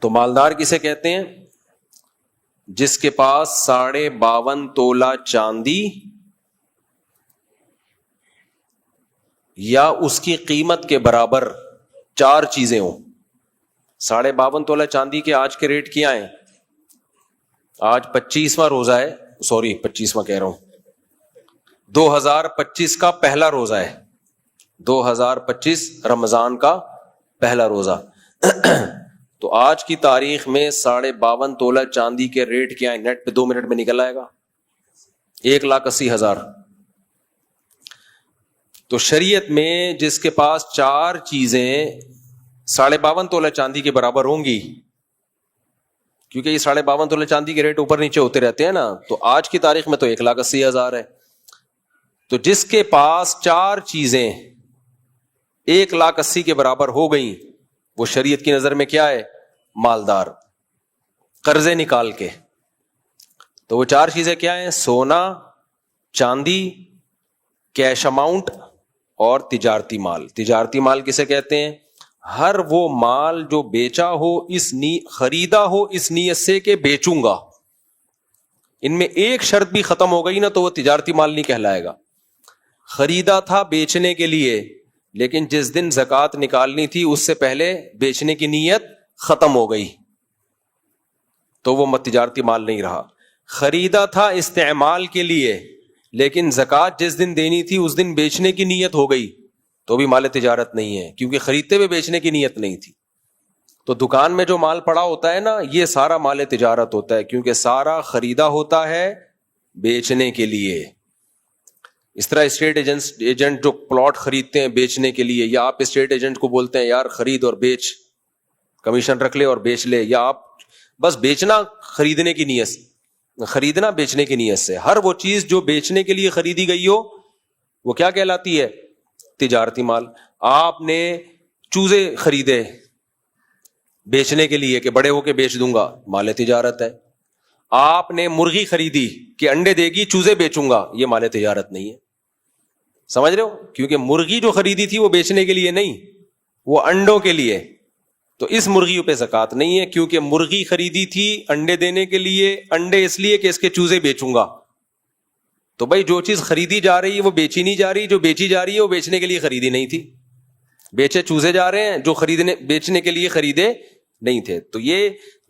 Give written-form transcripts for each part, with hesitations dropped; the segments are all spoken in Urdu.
تو مالدار کسے کہتے ہیں؟ جس کے پاس 52.5 تولہ چاندی یا اس کی قیمت کے برابر 4 چیزیں ہوں. 52.5 تولہ چاندی کے آج کے ریٹ کیا ہیں؟ آج 25واں روزہ ہے، 25واں کہہ رہا ہوں، 2025 کا پہلا روزہ ہے، 2025 رمضان کا پہلا روزہ. تو آج کی تاریخ میں 52.5 تولہ چاندی کے ریٹ کیا ہے؟ نیٹ پہ 2 منٹ میں نکل آئے گا، 1,80,000. تو شریعت میں جس کے پاس 4 چیزیں 52.5 تولہ چاندی کے برابر ہوں گی، کیونکہ یہ 52.5 تولہ چاندی کے ریٹ اوپر نیچے ہوتے رہتے ہیں نا، تو آج کی تاریخ میں تو 1,80,000 ہے. تو جس کے پاس 4 چیزیں 1,80,000 کے برابر ہو گئیں، وہ شریعت کی نظر میں کیا ہے؟ مالدار. قرضے نکال کے. تو وہ 4 چیزیں کیا ہیں؟ سونا، چاندی، کیش اماؤنٹ اور تجارتی مال. تجارتی مال کسے کہتے ہیں؟ ہر وہ مال جو بیچا ہو خریدا ہو اس نیت سے کہ بیچوں گا، ان میں ایک شرط بھی ختم ہو گئی نا تو وہ تجارتی مال نہیں کہلائے گا. خریدا تھا بیچنے کے لیے، لیکن جس دن زکوٰۃ نکالنی تھی اس سے پہلے بیچنے کی نیت ختم ہو گئی تو وہ تجارتی مال نہیں رہا. خریدا تھا استعمال کے لیے، لیکن زکوٰۃ جس دن دینی تھی اس دن بیچنے کی نیت ہو گئی تو بھی مال تجارت نہیں ہے، کیونکہ خریدتے ہوئے بیچنے کی نیت نہیں تھی. تو دکان میں جو مال پڑا ہوتا ہے نا، یہ سارا مال تجارت ہوتا ہے، کیونکہ سارا خریدا ہوتا ہے بیچنے کے لیے. اس طرح اسٹیٹ ایجنٹ جو پلاٹ خریدتے ہیں بیچنے کے لیے، یا آپ اسٹیٹ ایجنٹ کو بولتے ہیں یار خرید اور بیچ، کمیشن رکھ لے اور بیچ لے، یا آپ بس بیچنا خریدنے کی نیت، خریدنا بیچنے کی نیت سے. ہر وہ چیز جو بیچنے کے لیے خریدی گئی ہو وہ کیا کہلاتی ہے؟ تجارتی مال. آپ نے چوزے خریدے بیچنے کے لیے کہ بڑے ہو کے بیچ دوں گا، مال تجارت ہے. آپ نے مرغی خریدی کہ انڈے دے گی، چوزے بیچوں گا، یہ مال تجارت نہیں ہے. سمجھ رہے ہو؟ کیونکہ مرغی جو خریدی تھی وہ بیچنے کے لیے نہیں، وہ انڈوں کے لیے. تو اس مرغی پہ زکوٰۃ نہیں ہے، کیونکہ مرغی خریدی تھی انڈے دینے کے لیے، انڈے اس لیے کہ اس کے چوزے بیچوں گا. تو بھائی جو چیز خریدی جا رہی ہے وہ بیچی نہیں جا رہی، جو بیچی جا رہی ہے وہ بیچنے کے لیے خریدی نہیں تھی. بیچے چوزے جا رہے ہیں، جو بیچنے کے لیے خریدے نہیں تھے. تو یہ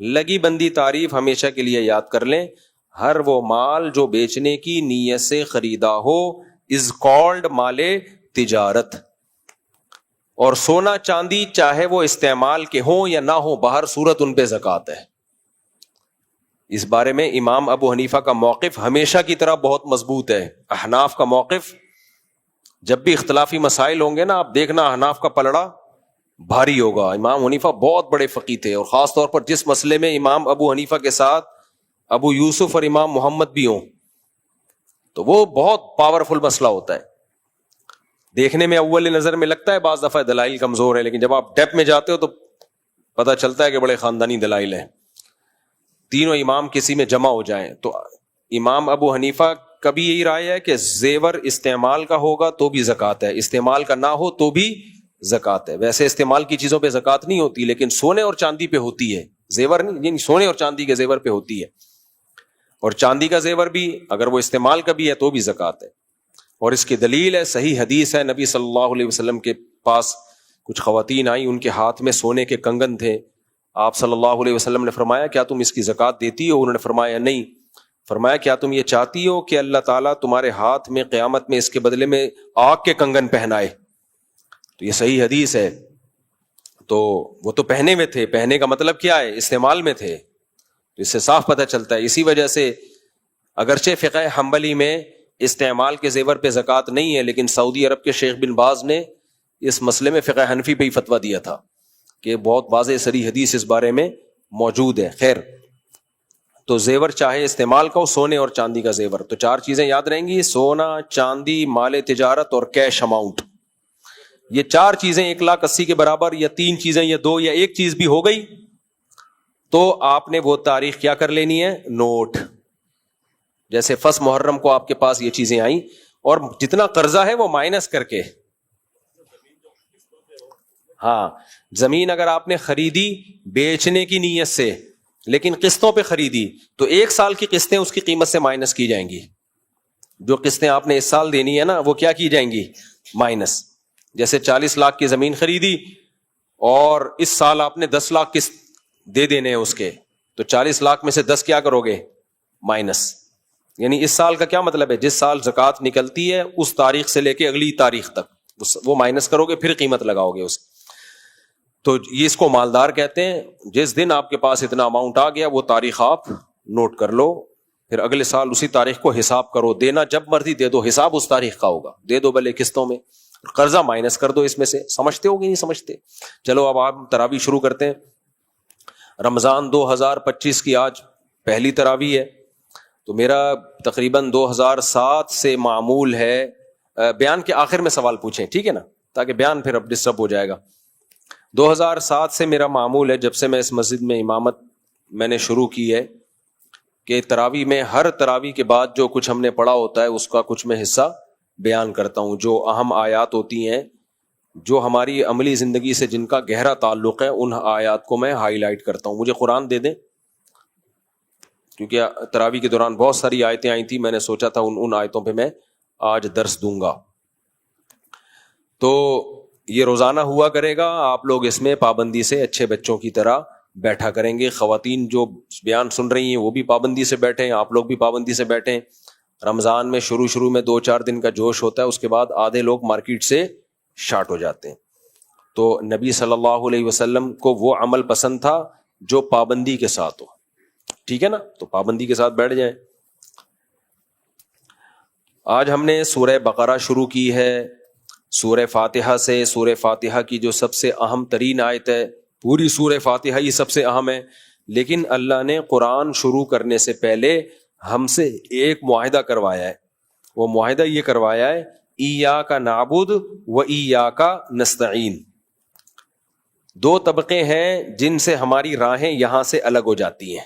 لگی بندی تعریف ہمیشہ کے لیے یاد کر لیں. ہر وہ مال جو بیچنے کی نیت سے خریدا ہو از کالڈ مال تجارت. اور سونا چاندی چاہے وہ استعمال کے ہوں یا نہ ہوں، بہر صورت ان پہ زکوٰۃ ہے. اس بارے میں امام ابو حنیفہ کا موقف ہمیشہ کی طرح بہت مضبوط ہے. احناف کا موقف، جب بھی اختلافی مسائل ہوں گے نا، آپ دیکھنا احناف کا پلڑا بھاری ہوگا. امام حنیفہ بہت بڑے فقیہ تھے، اور خاص طور پر جس مسئلے میں امام ابو حنیفہ کے ساتھ ابو یوسف اور امام محمد بھی ہوں تو وہ بہت پاورفل مسئلہ ہوتا ہے. دیکھنے میں اول نظر میں لگتا ہے بعض دفعہ دلائل کمزور ہے، لیکن جب آپ ڈیپ میں جاتے ہو تو پتہ چلتا ہے کہ بڑے خاندانی دلائل ہیں. تینوں امام کسی میں جمع ہو جائیں تو امام ابو حنیفہ کبھی یہی رائے ہے کہ زیور استعمال کا ہوگا تو بھی زکوٰۃ ہے، استعمال کا نہ ہو تو بھی زکوٰۃ ہے. ویسے استعمال کی چیزوں پہ زکوٰۃ نہیں ہوتی، لیکن سونے اور چاندی پہ ہوتی ہے. زیور نہیں، یعنی سونے اور چاندی کے زیور پہ ہوتی ہے. اور چاندی کا زیور بھی اگر وہ استعمال کا بھی ہے تو بھی زکوٰۃ ہے. اور اس کی دلیل ہے، صحیح حدیث ہے، نبی صلی اللہ علیہ وسلم کے پاس کچھ خواتین آئیں، ان کے ہاتھ میں سونے کے کنگن تھے. آپ صلی اللہ علیہ وسلم نے فرمایا کیا تم اس کی زکوٰۃ دیتی ہو؟ انہوں نے فرمایا نہیں. فرمایا کیا تم یہ چاہتی ہو کہ اللہ تعالیٰ تمہارے ہاتھ میں قیامت میں اس کے بدلے میں آگ کے کنگن پہنائے؟ تو یہ صحیح حدیث ہے. تو وہ تو پہنے میں تھے، پہنے کا مطلب کیا ہے؟ استعمال میں تھے. تو اس سے صاف پتہ چلتا ہے. اسی وجہ سے اگرچہ فقہ حنبلی میں استعمال کے زیور پہ زکوٰۃ نہیں ہے، لیکن سعودی عرب کے شیخ بن باز نے اس مسئلے میں فقہ حنفی پہ ہی فتویٰ دیا تھا کہ بہت واضح صریح حدیث اس بارے میں موجود ہے. خیر، تو زیور چاہے استعمال کا ہو، سونے اور چاندی کا زیور، تو 4 چیزیں یاد رہیں گی: سونا، چاندی، مال تجارت اور کیش اماؤنٹ. یہ 4 چیزیں 1,80,000 کے برابر، یا 3 چیزیں یا 2 یا 1 چیز بھی ہو گئی تو آپ نے وہ تاریخ کیا کر لینی ہے؟ نوٹ. جیسے 1 محرم کو آپ کے پاس یہ چیزیں آئیں اور جتنا قرضہ ہے وہ مائنس کر کے. ہاں زمین اگر آپ نے خریدی بیچنے کی نیت سے لیکن قسطوں پہ خریدی تو 1 سال کی قسطیں اس کی قیمت سے مائنس کی جائیں گی. جو قسطیں آپ نے اس سال دینی ہے نا وہ کیا کی جائیں گی؟ مائنس. جیسے 40 لاکھ کی زمین خریدی اور اس سال آپ نے 10 لاکھ قسط دے دینے ہیں اس کے, تو 40 لاکھ میں سے 10 کیا کرو گے؟ مائنس. یعنی اس سال کا کیا مطلب ہے؟ جس سال زکوٰۃ نکلتی ہے اس تاریخ سے لے کے اگلی تاریخ تک وہ مائنس کرو گے, پھر قیمت لگاؤ گے اس. تو یہ اس کو مالدار کہتے ہیں. جس دن آپ کے پاس اتنا اماؤنٹ آ گیا وہ تاریخ آپ نوٹ کر لو, پھر اگلے سال اسی تاریخ کو حساب کرو. دینا جب مرضی دے دو, حساب اس تاریخ کا ہوگا. دے دو بھلے قسطوں میں, قرضہ مائنس کر دو اس میں سے. سمجھتے ہو کہ نہیں سمجھتے؟ چلو اب آپ تراویح شروع کرتے ہیں. رمضان 2025 کی آج پہلی تراویح ہے, تو میرا تقریباً 2007 سے معمول ہے. بیان کے آخر میں سوال پوچھیں, ٹھیک ہے نا, تاکہ بیان پھر اب ڈسٹرب ہو جائے گا. 2007 سے میرا معمول ہے, جب سے میں اس مسجد میں امامت میں نے شروع کی ہے, کہ تراویح میں ہر تراویح کے بعد جو کچھ ہم نے پڑھا ہوتا ہے اس کا کچھ میں حصہ بیان کرتا ہوں. جو اہم آیات ہوتی ہیں جو ہماری عملی زندگی سے جن کا گہرا تعلق ہے, ان آیات کو میں ہائی لائٹ کرتا ہوں. مجھے قرآن دے دیں, کیونکہ تراویح کے دوران بہت ساری آیتیں آئی تھیں, میں نے سوچا تھا ان آیتوں پہ میں آج درس دوں گا. تو یہ روزانہ ہوا کرے گا, آپ لوگ اس میں پابندی سے اچھے بچوں کی طرح بیٹھا کریں گے. خواتین جو بیان سن رہی ہیں وہ بھی پابندی سے بیٹھیں, آپ لوگ بھی پابندی سے بیٹھیں. رمضان میں شروع میں 2-4 دن کا جوش ہوتا ہے, اس کے بعد آدھے لوگ مارکیٹ سے شارٹ ہو جاتے ہیں. تو نبی صلی اللہ علیہ وسلم کو وہ عمل پسند تھا جو پابندی کے ساتھ ہو, ٹھیک ہے نا, تو پابندی کے ساتھ بیٹھ جائیں. آج ہم نے سورہ بقرہ شروع کی ہے, سورہ فاتحہ سے. سورہ فاتحہ کی جو سب سے اہم ترین آیت ہے, پوری سورہ فاتحہ یہ سب سے اہم ہے, لیکن اللہ نے قرآن شروع کرنے سے پہلے ہم سے ایک معاہدہ کروایا ہے. وہ معاہدہ یہ کروایا ہے, ایاک نعبد و ایاک نستعین. 2 طبقے ہیں جن سے ہماری راہیں یہاں سے الگ ہو جاتی ہیں.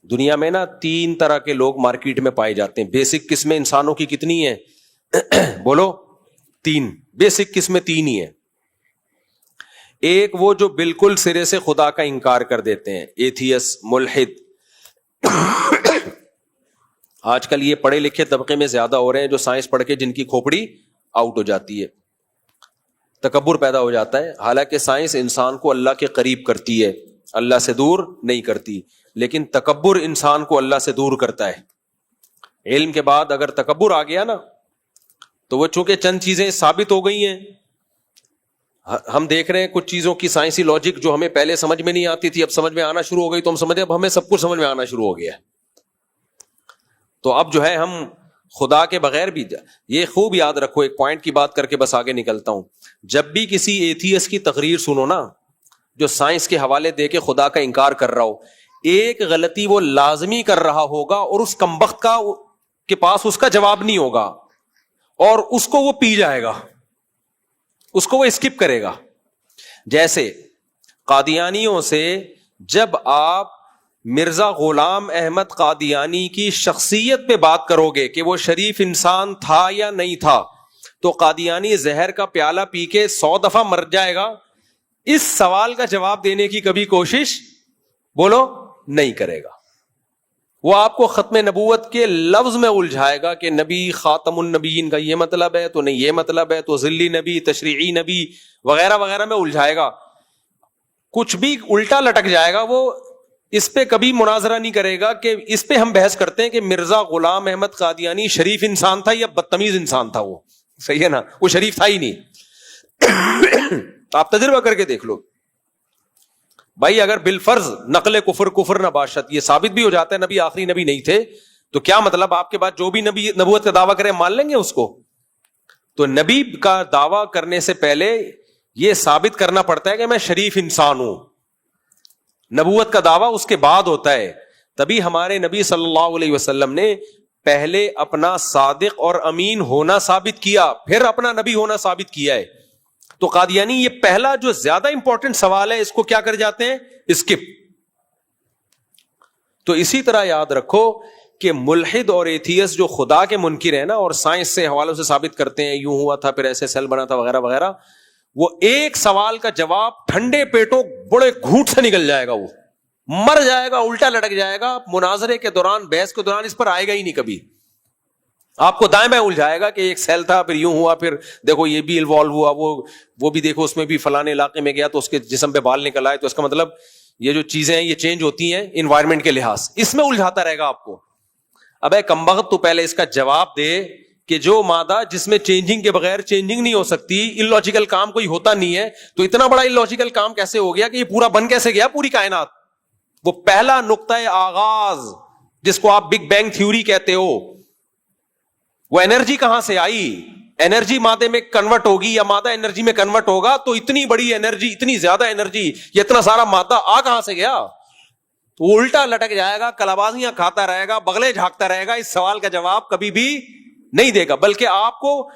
دنیا میں نا 3 طرح کے لوگ مارکیٹ میں پائے جاتے ہیں. بیسک قسمیں انسانوں کی کتنی ہیں؟ بولو 3. بیسک قسمیں 3 ہی ہیں. ایک وہ جو بالکل سرے سے خدا کا انکار کر دیتے ہیں, ایتھیس, ملحد. آج کل یہ پڑھے لکھے طبقے میں زیادہ ہو رہے ہیں جو سائنس پڑھ کے جن کی کھوپڑی آؤٹ ہو جاتی ہے, تکبر پیدا ہو جاتا ہے. حالانکہ سائنس انسان کو اللہ کے قریب کرتی ہے, اللہ سے دور نہیں کرتی, لیکن تکبر انسان کو اللہ سے دور کرتا ہے. علم کے بعد اگر تکبر آ گیا نا, تو وہ چونکہ چند چیزیں ثابت ہو گئی ہیں, ہم دیکھ رہے ہیں کچھ چیزوں کی سائنسی لاجک جو ہمیں پہلے سمجھ میں نہیں آتی تھی, اب سمجھ میں آنا شروع ہو گئی. تو ہم سمجھیں اب ہمیں سب کچھ سمجھ میں آنا شروع ہو گیا ہے. تو اب جو ہے ہم خدا کے بغیر بھی, یہ خوب یاد رکھو, ایک پوائنٹ کی بات کر کے بس آگے نکلتا ہوں. جب بھی کسی ایتھیس کی تقریر سنو نا, جو سائنس کے حوالے دے کے خدا کا انکار کر رہا ہو, ایک غلطی وہ لازمی کر رہا ہوگا اور اس کمبخت کے پاس اس کا جواب نہیں ہوگا, اور اس کو وہ پی جائے گا, اس کو وہ اسکپ کرے گا. جیسے قادیانیوں سے جب آپ مرزا غلام احمد قادیانی کی شخصیت پہ بات کرو گے کہ وہ شریف انسان تھا یا نہیں تھا, تو قادیانی زہر کا پیالہ پی کے 100 دفعہ مر جائے گا, اس سوال کا جواب دینے کی کبھی کوشش بولو نہیں کرے گا. وہ آپ کو ختم نبوت کے لفظ میں الجھائے گا کہ نبی خاتم النبیین کا یہ مطلب ہے, تو نہیں یہ مطلب ہے, تو ذلی نبی, تشریعی نبی وغیرہ وغیرہ میں الجھائے گا. کچھ بھی الٹا لٹک جائے گا. وہ اس پہ کبھی مناظرہ نہیں کرے گا کہ اس پہ ہم بحث کرتے ہیں کہ مرزا غلام احمد قادیانی شریف انسان تھا یا بدتمیز انسان تھا. وہ صحیح ہے نا, وہ شریف تھا ہی نہیں. آپ تجربہ کر کے دیکھ لو بھائی. اگر بالفرض نقل کفر نہ باشد, یہ ثابت بھی ہو جاتا ہے نبی آخری نبی نہیں تھے, تو کیا مطلب آپ کے بعد جو بھی نبی نبوت کا دعویٰ کرے مان لیں گے اس کو؟ تو نبی کا دعویٰ کرنے سے پہلے یہ ثابت کرنا پڑتا ہے کہ میں شریف انسان ہوں. نبوت کا دعویٰ اس کے بعد ہوتا ہے. تبھی ہمارے نبی صلی اللہ علیہ وسلم نے پہلے اپنا صادق اور امین ہونا ثابت کیا, پھر اپنا نبی ہونا ثابت کیا ہے. تو قادیانی یہ پہلا جو زیادہ امپورٹنٹ سوال ہے, اس کو کیا کر جاتے ہیں؟ اسکپ. تو اسی طرح یاد رکھو کہ ملحد اور ایتھیس جو خدا کے منکر ہیں نا اور سائنس سے حوالوں سے ثابت کرتے ہیں یوں ہوا تھا پھر ایسے سیل بنا تھا وغیرہ وغیرہ، وہ ایک سوال کا جواب ٹھنڈے پیٹوں بڑے گھونٹ سے نکل جائے گا، وہ مر جائے گا، الٹا لٹک جائے گا، مناظرے کے دوران بحث کے دوران اس پر آئے گا ہی نہیں کبھی، آپ کو دائیں بائیں الجھائے گا کہ ایک سیل تھا پھر یوں ہوا پھر دیکھو یہ بھی انوالو ہوا، وہ بھی دیکھو اس میں بھی فلانے علاقے میں گیا تو اس کے جسم پہ بال نکل آئے، تو اس کا مطلب یہ جو چیزیں ہیں یہ چینج ہوتی ہیں انوائرمنٹ کے لحاظ سے، اس میں الجھاتا رہے گا آپ کو۔ ابے کمبخت تو پہلے اس کا جواب دے کہ جو مادہ جس میں چینجنگ کے بغیر چینجنگ نہیں ہو سکتی، اللاجیکل کام کوئی ہوتا نہیں ہے، تو اتنا بڑا اللاجیکل کام کیسے ہو گیا کہ یہ پورا بن کیسے گیا پوری کائنات؟ وہ پہلا نقطۂ آغاز جس کو آپ بگ بینگ تھیوری کہتے ہو، وہ انرجی کہاں سے آئی؟ انرجی مادے میں کنورٹ ہوگی یا مادہ انرجی میں کنورٹ ہوگا تو اتنی بڑی انرجی، اتنی زیادہ انرجی، یہ اتنا سارا مادہ آ کہاں سے گیا؟ تو وہ الٹا لٹک جائے گا، کلابازیاں کھاتا رہے گا، بغلے جھانکتا رہے گا، اس سوال کا جواب کبھی بھی نہیں دے گا، بلکہ آپ کو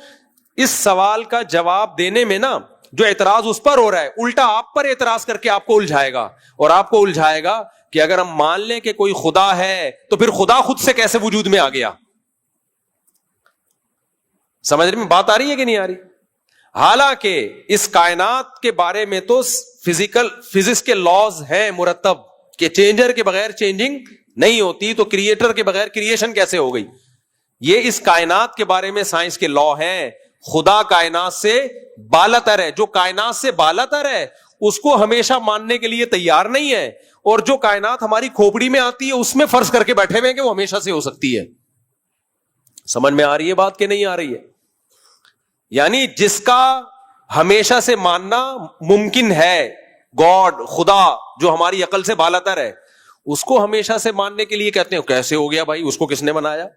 اس سوال کا جواب دینے میں نا جو اعتراض اس پر ہو رہا ہے الٹا آپ پر اعتراض کر کے آپ کو الجھائے گا، اور آپ کو الجھائے گا کہ اگر ہم مان لیں کہ کوئی خدا ہے تو پھر خدا خود سے کیسے وجود میں آ گیا؟ سمجھ میں بات آ رہی ہے کہ نہیں آ رہی؟ حالانکہ اس کائنات کے بارے میں تو فزکس کے لاز ہیں مرتب کہ چینجر کے بغیر چینجنگ نہیں ہوتی، تو کریٹر کے بغیر کریشن کیسے ہو گئی؟ یہ اس کائنات کے بارے میں سائنس کے لا ہیں۔ خدا کائنات سے بالاتر ہے، جو کائنات سے بالاتر ہے اس کو ہمیشہ ماننے کے لیے تیار نہیں ہے، اور جو کائنات ہماری کھوپڑی میں آتی ہے اس میں فرض کر کے بیٹھے ہوئے ہیں کہ وہ ہمیشہ سے ہو سکتی ہے۔ سمجھ میں آ رہی ہے بات کہ نہیں آ رہی ہے؟ یعنی جس کا ہمیشہ سے ماننا ممکن ہے، گاڈ، خدا جو ہماری عقل سے بالاتر ہے، اس کو ہمیشہ سے ماننے کے لیے کہتے ہیں کیسے ہو گیا بھائی، اس کو کس نے بنایا؟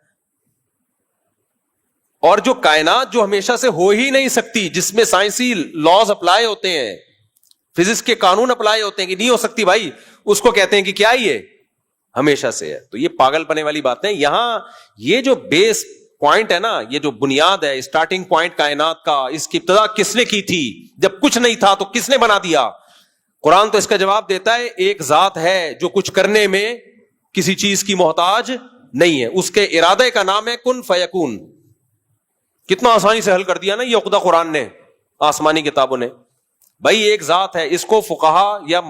اور جو کائنات جو ہمیشہ سے ہو ہی نہیں سکتی، جس میں سائنسی لاز اپلائی ہوتے ہیں، فزکس کے قانون اپلائی ہوتے ہیں کہ نہیں ہو سکتی بھائی، اس کو کہتے ہیں کہ کیا یہ ہمیشہ سے ہے۔ تو یہ پاگل پنے والی باتیں، یہاں یہ جو بیس پوائنٹ ہے نا، یہ جو بنیاد ہے، اسٹارٹنگ پوائنٹ کائنات کا، اس کی ابتدا کس نے کی تھی؟ جب کچھ نہیں تھا تو کس نے بنا دیا؟ قرآن تو اس کا جواب دیتا ہے ایک ذات ہے جو کچھ کرنے میں کسی چیز کی محتاج نہیں ہے، اس کے ارادے کا نام ہے کن فیکون۔ کتنا آسانی سے حل کر دیا نا یہ عقدہ قرآن نے، آسمانی کتابوں نے۔ بھائی ایک ذات ہے، اس کو فقہا یا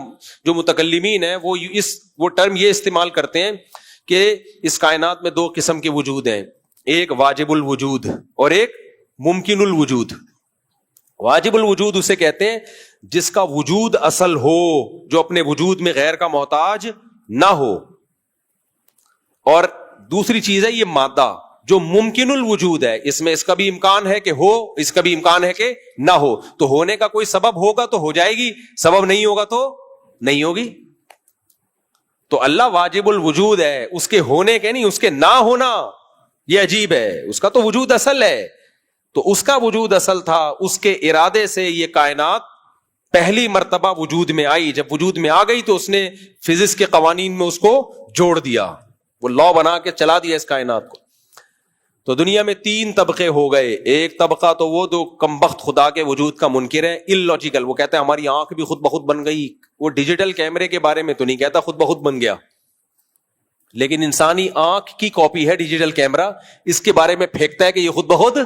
جو متکلمین ہیں وہ ٹرم یہ استعمال کرتے ہیں کہ اس کائنات میں دو قسم کے وجود ہیں، ایک واجب الوجود اور ایک ممکن الوجود۔ واجب الوجود اسے کہتے ہیں جس کا وجود اصل ہو، جو اپنے وجود میں غیر کا محتاج نہ ہو، اور دوسری چیز ہے یہ مادہ جو ممکن الوجود ہے، اس میں اس کا بھی امکان ہے کہ ہو، اس کا بھی امکان ہے کہ نہ ہو، تو ہونے کا کوئی سبب ہوگا تو ہو جائے گی، سبب نہیں ہوگا تو نہیں ہوگی۔ تو اللہ واجب الوجود ہے، اس کے ہونے کے نہیں، اس کے نہ ہونا یہ عجیب ہے، اس کا تو وجود اصل ہے۔ تو اس کا وجود اصل تھا، اس کے ارادے سے یہ کائنات پہلی مرتبہ وجود میں آئی، جب وجود میں آ گئی تو اس نے فزکس کے قوانین میں اس کو جوڑ دیا، وہ لا بنا کے چلا دیا اس کائنات کو۔ تو دنیا میں تین طبقے ہو گئے، ایک طبقہ تو وہ جو کمبخت خدا کے وجود کا منکر ہے، اللاجیکل، وہ کہتے ہیں ہماری آنکھ بھی خود بخود بن گئی، وہ ڈیجیٹل کیمرے کے بارے میں تو نہیں کہتا خود بخود بن گیا، لیکن انسانی آنکھ کی کاپی ہے ڈیجیٹل کیمرہ، اس کے بارے میں پھینکتا ہے کہ یہ خود بخود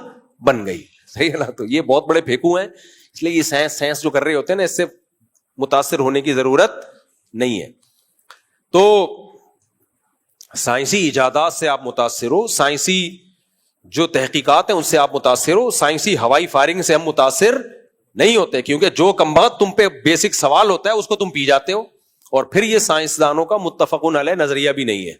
بن گئی، صحیح ہے نا؟ تو یہ بہت بڑے پھینکو ہیں، اس لیے یہ سائنس جو کر رہے ہوتے ہیں نا، اس سے متاثر ہونے کی ضرورت نہیں ہے۔ تو سائنسی ایجادات سے آپ متاثر ہو، سائنسی جو تحقیقات ہیں ان سے آپ متاثر ہو، سائنسی ہوائی فائرنگ سے ہم متاثر نہیں ہوتے، کیونکہ جو کمبخت تم پہ بیسک سوال ہوتا ہے اس کو تم پی جاتے ہو، اور پھر یہ سائنسدانوں کا متفقن علیہ نظریہ بھی نہیں ہے۔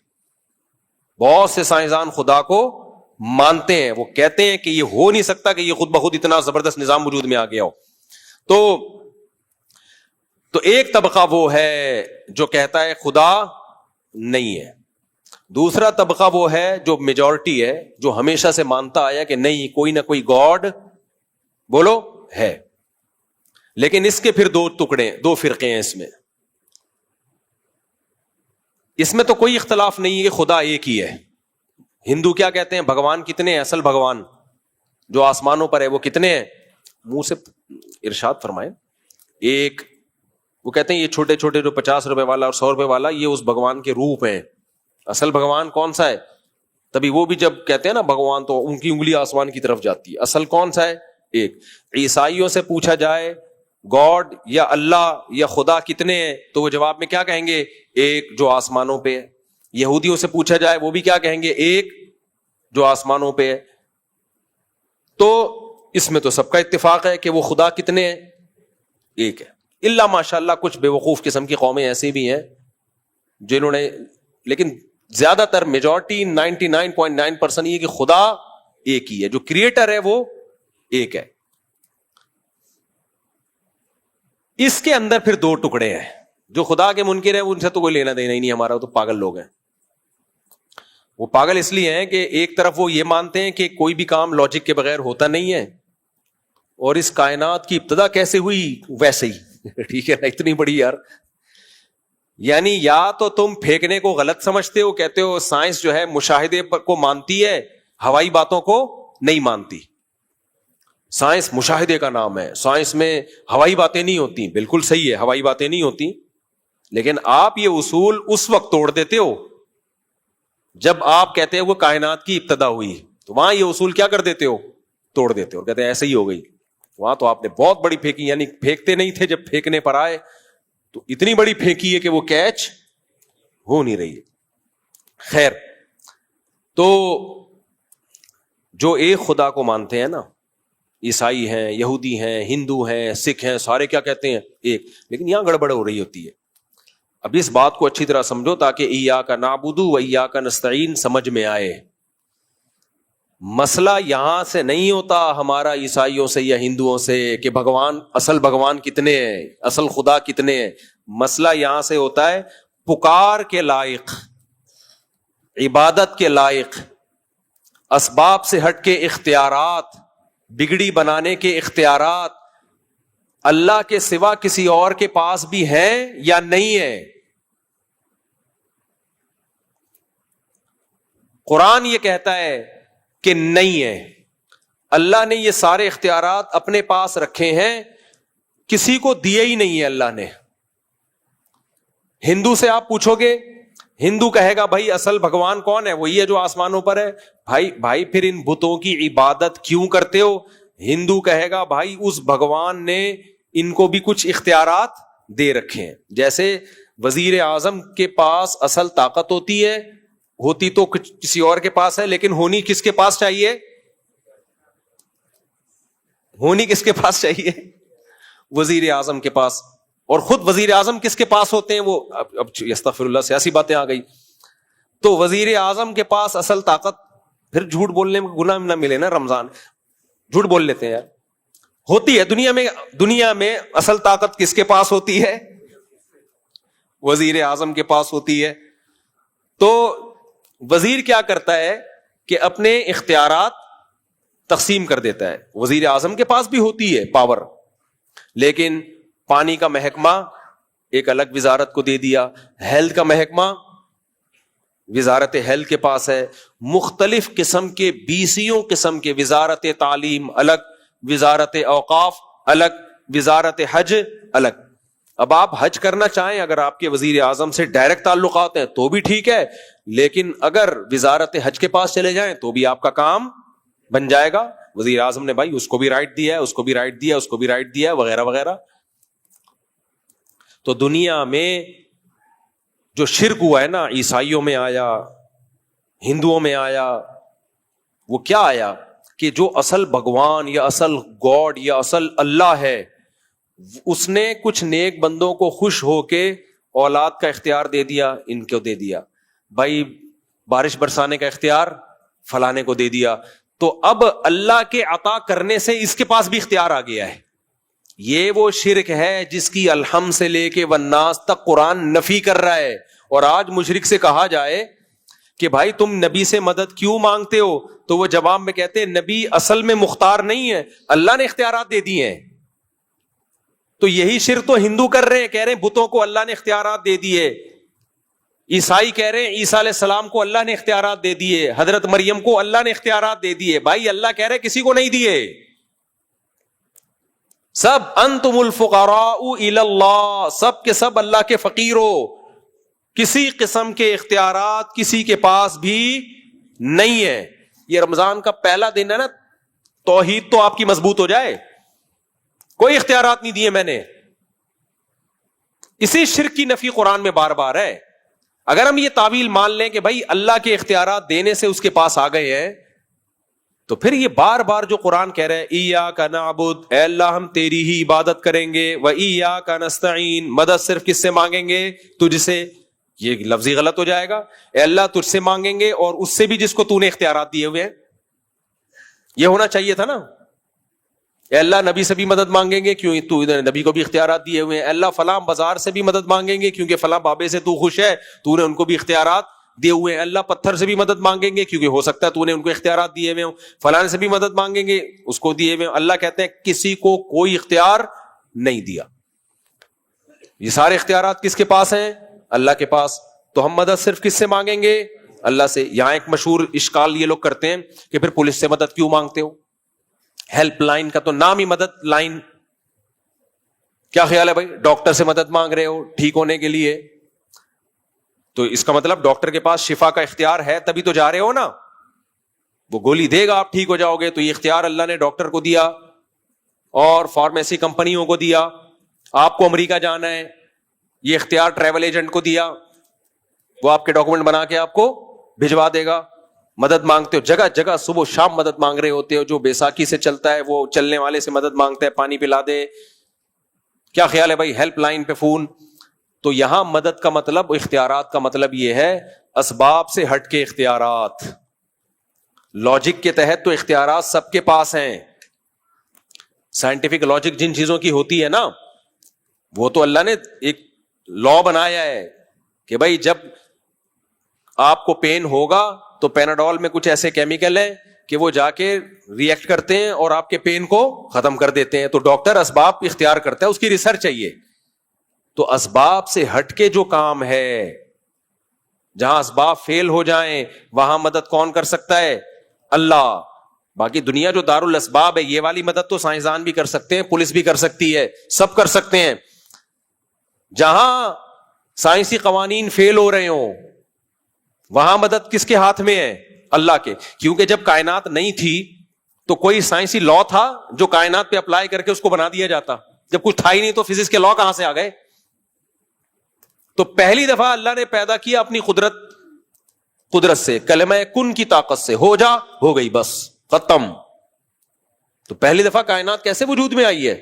بہت سے سائنسدان خدا کو مانتے ہیں، وہ کہتے ہیں کہ یہ ہو نہیں سکتا کہ یہ خود بخود اتنا زبردست نظام وجود میں آ گیا ہو۔ تو ایک طبقہ وہ ہے جو کہتا ہے خدا نہیں ہے، دوسرا طبقہ وہ ہے جو میجورٹی ہے، جو ہمیشہ سے مانتا آیا کہ نہیں، کوئی نہ کوئی گاڈ بولو ہے، لیکن اس کے پھر دو فرقے ہیں اس میں تو کوئی اختلاف نہیں ہے کہ خدا ایک ہی ہے۔ ہندو کیا کہتے ہیں؟ بھگوان کتنے ہیں؟ اصل بھگوان جو آسمانوں پر ہے وہ کتنے ہیں؟ منہ سے ارشاد فرمائیں، ایک۔ وہ کہتے ہیں یہ چھوٹے چھوٹے جو 50 روپے والا اور 100 روپے والا، یہ اس بھگوان کے روپ ہیں، اصل بھگوان کون سا ہے؟ تبھی وہ بھی جب کہتے ہیں نا بھگوان تو ان کی انگلی آسمان کی طرف جاتی ہے. اصل کون سا ہے؟ ایک. عیسائیوں سے پوچھا جائے گاڈ یا اللہ یا خدا کتنے ہیں تو وہ جواب میں کیا کہیں گے؟ ایک جو آسمانوں پہ ہے. یہودیوں سے پوچھا جائے وہ بھی کیا کہیں گے؟ ایک جو آسمانوں پہ ہے. تو اس میں تو سب کا اتفاق ہے کہ وہ خدا کتنے ہیں؟ ایک ہے. اللہ ماشاء اللہ کچھ بے وقوف قسم کی قومیں ایسی بھی ہیں جنہوں نے, لیکن زیادہ تر میجورٹی 99.9% یہ کہ خدا ایک ہی ہے, جو کریٹر ہے وہ ایک ہے. اس کے اندر پھر دو ٹکڑے ہیں. جو خدا کے منکر ہیں ان سے تو کوئی لینا دینا ہی نہیں ہمارا, تو پاگل لوگ ہیں. وہ پاگل اس لیے ہیں کہ ایک طرف وہ یہ مانتے ہیں کہ کوئی بھی کام لاجک کے بغیر ہوتا نہیں ہے, اور اس کائنات کی ابتدا کیسے ہوئی ویسے ہی. ٹھیک ہے نا, اتنی بڑی یار. یعنی یا تو تم پھینکنے کو غلط سمجھتے ہو, کہتے ہو سائنس جو ہے مشاہدے پر کو مانتی ہے, ہوائی باتوں کو نہیں مانتی. سائنس مشاہدے کا نام ہے, سائنس میں ہوائی باتیں نہیں ہوتی. بالکل صحیح ہے, ہوائی باتیں نہیں ہوتی, لیکن آپ یہ اصول اس وقت توڑ دیتے ہو جب آپ کہتے ہیں وہ کائنات کی ابتدا ہوئی, تو وہاں یہ اصول کیا کر دیتے ہو؟ توڑ دیتے ہو, کہتے ہیں ایسے ہی ہو گئی. وہاں تو آپ نے بہت بڑی پھینکی, یعنی پھینکتے نہیں تھے, جب پھینکنے پر آئے تو اتنی بڑی پھینکی ہے کہ وہ کیچ ہو نہیں رہی ہے. خیر, تو جو ایک خدا کو مانتے ہیں نا, عیسائی ہیں, یہودی ہیں, ہندو ہیں, سکھ ہیں, سارے کیا کہتے ہیں؟ ایک. لیکن یہاں گڑبڑ ہو رہی ہوتی ہے. اب اس بات کو اچھی طرح سمجھو تاکہ ایاک نعبد و ایاک نستعین سمجھ میں آئے. مسئلہ یہاں سے نہیں ہوتا ہمارا عیسائیوں سے یا ہندوؤں سے کہ بھگوان, اصل بھگوان کتنے ہیں, اصل خدا کتنے ہیں. مسئلہ یہاں سے ہوتا ہے پکار کے لائق, عبادت کے لائق, اسباب سے ہٹ کے اختیارات, بگڑی بنانے کے اختیارات اللہ کے سوا کسی اور کے پاس بھی ہیں یا نہیں ہے. قرآن یہ کہتا ہے کہ نہیں ہے. اللہ نے یہ سارے اختیارات اپنے پاس رکھے ہیں, کسی کو دیے ہی نہیں ہے اللہ نے. ہندو سے آپ پوچھو گے, ہندو کہے گا بھائی اصل بھگوان کون ہے؟ وہی ہے جو آسمانوں پر ہے. بھائی پھر ان بتوں کی عبادت کیوں کرتے ہو؟ ہندو کہے گا بھائی اس بھگوان نے ان کو بھی کچھ اختیارات دے رکھے ہیں. جیسے وزیر اعظم کے پاس اصل طاقت ہوتی تو کسی اور کے پاس ہے, لیکن ہونی کس کے پاس چاہیے؟ ہونی کس کے پاس چاہیے؟ وزیر اعظم کے پاس. اور خود وزیر اعظم کس کے پاس ہوتے ہیں؟ وہ اب استغفر اللہ سیاسی باتیں آ گئی. تو وزیر اعظم کے پاس اصل طاقت, پھر جھوٹ بولنے میں گناہ نہ ملے نا, رمضان جھوٹ بول لیتے ہیں یار, ہوتی ہے دنیا میں اصل طاقت کس کے پاس ہوتی ہے؟ وزیر اعظم کے پاس ہوتی ہے. تو وزیر کیا کرتا ہے کہ اپنے اختیارات تقسیم کر دیتا ہے. وزیر اعظم کے پاس بھی ہوتی ہے پاور, لیکن پانی کا محکمہ ایک الگ وزارت کو دے دیا, ہیلتھ کا محکمہ وزارت ہیلتھ کے پاس ہے, مختلف قسم کے 20 قسم کے, وزارت تعلیم الگ, وزارت اوقاف الگ, وزارت حج الگ. اب آپ حج کرنا چاہیں, اگر آپ کے وزیر اعظم سے ڈائریکٹ تعلقات ہیں تو بھی ٹھیک ہے, لیکن اگر وزارت حج کے پاس چلے جائیں تو بھی آپ کا کام بن جائے گا. وزیر اعظم نے بھائی اس کو بھی رائٹ دیا ہے, اس کو بھی رائٹ دیا, اس کو بھی رائٹ دیا, وغیرہ وغیرہ. تو دنیا میں جو شرک ہوا ہے نا, عیسائیوں میں آیا, ہندوؤں میں آیا, وہ کیا آیا کہ جو اصل بھگوان یا اصل گاڈ یا اصل اللہ ہے, اس نے کچھ نیک بندوں کو خوش ہو کے اولاد کا اختیار دے دیا, ان کو دے دیا. بھائی بارش برسانے کا اختیار فلانے کو دے دیا, تو اب اللہ کے عطا کرنے سے اس کے پاس بھی اختیار آ گیا ہے. یہ وہ شرک ہے جس کی الحم سے لے کے والناس تک قرآن نفی کر رہا ہے. اور آج مشرک سے کہا جائے کہ بھائی تم نبی سے مدد کیوں مانگتے ہو, تو وہ جواب میں کہتے ہیں نبی اصل میں مختار نہیں ہے, اللہ نے اختیارات دے دیے ہیں. تو یہی شرک تو ہندو کر رہے ہیں, کہہ رہے ہیں بتوں کو اللہ نے اختیارات دے دیے. عیسائی کہہ رہے ہیں عیسیٰ علیہ السلام کو اللہ نے اختیارات دے دیے, حضرت مریم کو اللہ نے اختیارات دے دیے. بھائی اللہ کہہ رہے کسی کو نہیں دیے. سب انتم الفقراء الی اللہ, سب کے سب اللہ کے فقیر ہو, کسی قسم کے اختیارات کسی کے پاس بھی نہیں ہے. یہ رمضان کا پہلا دن ہے نا, توحید تو آپ کی مضبوط ہو جائے. کوئی اختیارات نہیں دیے میں نے. اسی شرک کی نفی قرآن میں بار بار ہے. اگر ہم یہ تعویل مان لیں کہ بھائی اللہ کے اختیارات دینے سے اس کے پاس آ گئے ہیں, تو پھر یہ بار بار جو قرآن کہہ رہے ہیں ایاک نعبد, اے اللہ ہم تیری ہی عبادت کریں گے, و ایاک نستعین, مدد صرف کس سے مانگیں گے؟ تجھ سے. یہ لفظی غلط ہو جائے گا. اے اللہ تجھ سے مانگیں گے اور اس سے بھی جس کو تو نے اختیارات دیے ہوئے ہیں. یہ ہونا چاہیے تھا نا. اے اللہ نبی سے بھی مدد مانگیں گے کیوں تو نبی کو بھی اختیارات دیے ہوئے ہیں. اللہ فلاں بازار سے بھی مدد مانگیں گے کیونکہ فلاں بابے سے تو خوش ہے, تو نے ان کو بھی اختیارات دیے ہوئے ہیں. اللہ پتھر سے بھی مدد مانگیں گے کیونکہ ہو سکتا ہے تو نے ان کو اختیارات دیے ہوئے ہوں. فلاں سے بھی مدد مانگیں گے, اس کو دیے ہوئے ہیں. اللہ کہتے ہیں کسی کو کوئی اختیار نہیں دیا. یہ سارے اختیارات کس کے پاس ہیں؟ اللہ کے پاس. تو ہم مدد صرف کس سے مانگیں گے؟ اللہ سے. یہاں ایک مشہور اشکال یہ لوگ کرتے ہیں کہ پھر پولیس سے مدد کیوں مانگتے ہو؟ ہیلپ لائن کا تو نام ہی مدد لائن. کیا خیال ہے بھائی؟ ڈاکٹر سے مدد مانگ رہے ہو ٹھیک ہونے کے لیے, تو اس کا مطلب ڈاکٹر کے پاس شفا کا اختیار ہے تبھی تو جا رہے ہو نا. وہ گولی دے گا آپ ٹھیک ہو جاؤ گے. تو یہ اختیار اللہ نے ڈاکٹر کو دیا اور فارمیسی کمپنیوں کو دیا. آپ کو امریکہ جانا ہے, یہ اختیار ٹریول ایجنٹ کو دیا, وہ آپ کے ڈاکومنٹ بنا کے آپ کو بھجوا دے گا. مدد مانگتے ہو جگہ جگہ, صبح شام مدد مانگ رہے ہوتے ہو. جو بیساکھی سے چلتا ہے وہ چلنے والے سے مدد مانگتا ہے, پانی پلا دے. کیا خیال ہے بھائی؟ ہیلپ لائن پہ فون. تو یہاں مدد کا مطلب, اختیارات کا مطلب یہ ہے اسباب سے ہٹ کے اختیارات. لاجک کے تحت تو اختیارات سب کے پاس ہیں. سائنٹیفک لاجک جن چیزوں کی ہوتی ہے نا, وہ تو اللہ نے ایک لا بنایا ہے کہ بھائی جب آپ کو پین ہوگا تو پیناڈول میں کچھ ایسے کیمیکل ہیں کہ وہ جا کے ری ایکٹ کرتے ہیں اور آپ کے پین کو ختم کر دیتے ہیں. تو ڈاکٹر اسباب اختیار کرتا ہے, اس کی ریسرچ چاہیے. تو اسباب سے ہٹ کے جو کام ہے, جہاں اسباب فیل ہو جائیں وہاں مدد کون کر سکتا ہے؟ اللہ. باقی دنیا جو دار الاسباب ہے, یہ والی مدد تو سائنسدان بھی کر سکتے ہیں, پولیس بھی کر سکتی ہے, سب کر سکتے ہیں. جہاں سائنسی قوانین فیل ہو رہے ہوں وہاں مدد کس کے ہاتھ میں ہے؟ اللہ کے. کیونکہ جب کائنات نہیں تھی تو کوئی سائنسی لا تھا جو کائنات پہ اپلائی کر کے اس کو بنا دیا جاتا؟ جب کچھ تھا ہی نہیں تو فزکس کے لا کہاں سے آ گئے؟ تو پہلی دفعہ اللہ نے پیدا کیا اپنی قدرت سے, کلمہ کن کی طاقت سے. ہو جا, ہو گئی, بس ختم. تو پہلی دفعہ کائنات کیسے وجود میں آئی ہے؟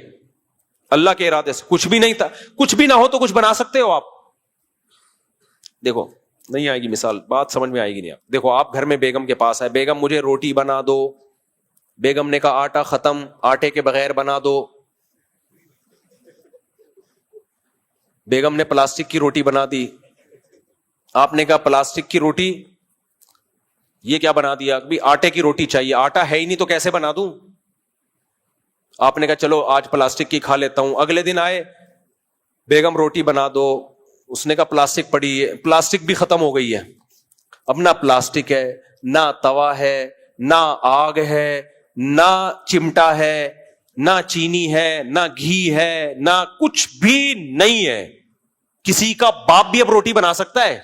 اللہ کے ارادے سے. کچھ بھی نہیں تھا, کچھ بھی نہ ہو تو کچھ بنا سکتے ہو آپ. دیکھو نہیں آئے گی مثال, بات سمجھ میں آئے گی نہیں. آپ دیکھو, آپ گھر میں بیگم کے پاس ہے, بیگم مجھے روٹی بنا دو. بیگم نے کہا آٹا ختم, آٹے کے بغیر بنا دو. بیگم نے پلاسٹک کی روٹی بنا دی. آپ نے کہا پلاسٹک کی روٹی, یہ کیا بنا دیا؟ بھی آٹے کی روٹی چاہیے, آٹا ہے ہی نہیں تو کیسے بنا دوں؟ آپ نے کہا چلو آج پلاسٹک کی کھا لیتا ہوں. اگلے دن آئے, بیگم روٹی بنا دو. اس نے کہا پلاسٹک پڑی ہے, پلاسٹک بھی ختم ہو گئی ہے. اب نہ پلاسٹک ہے, نہ توا ہے, نہ آگ ہے, نہ چمٹا ہے, نہ چینی ہے, نہ گھی ہے, نہ کچھ بھی نہیں ہے. کسی کا باپ بھی اب روٹی بنا سکتا ہے؟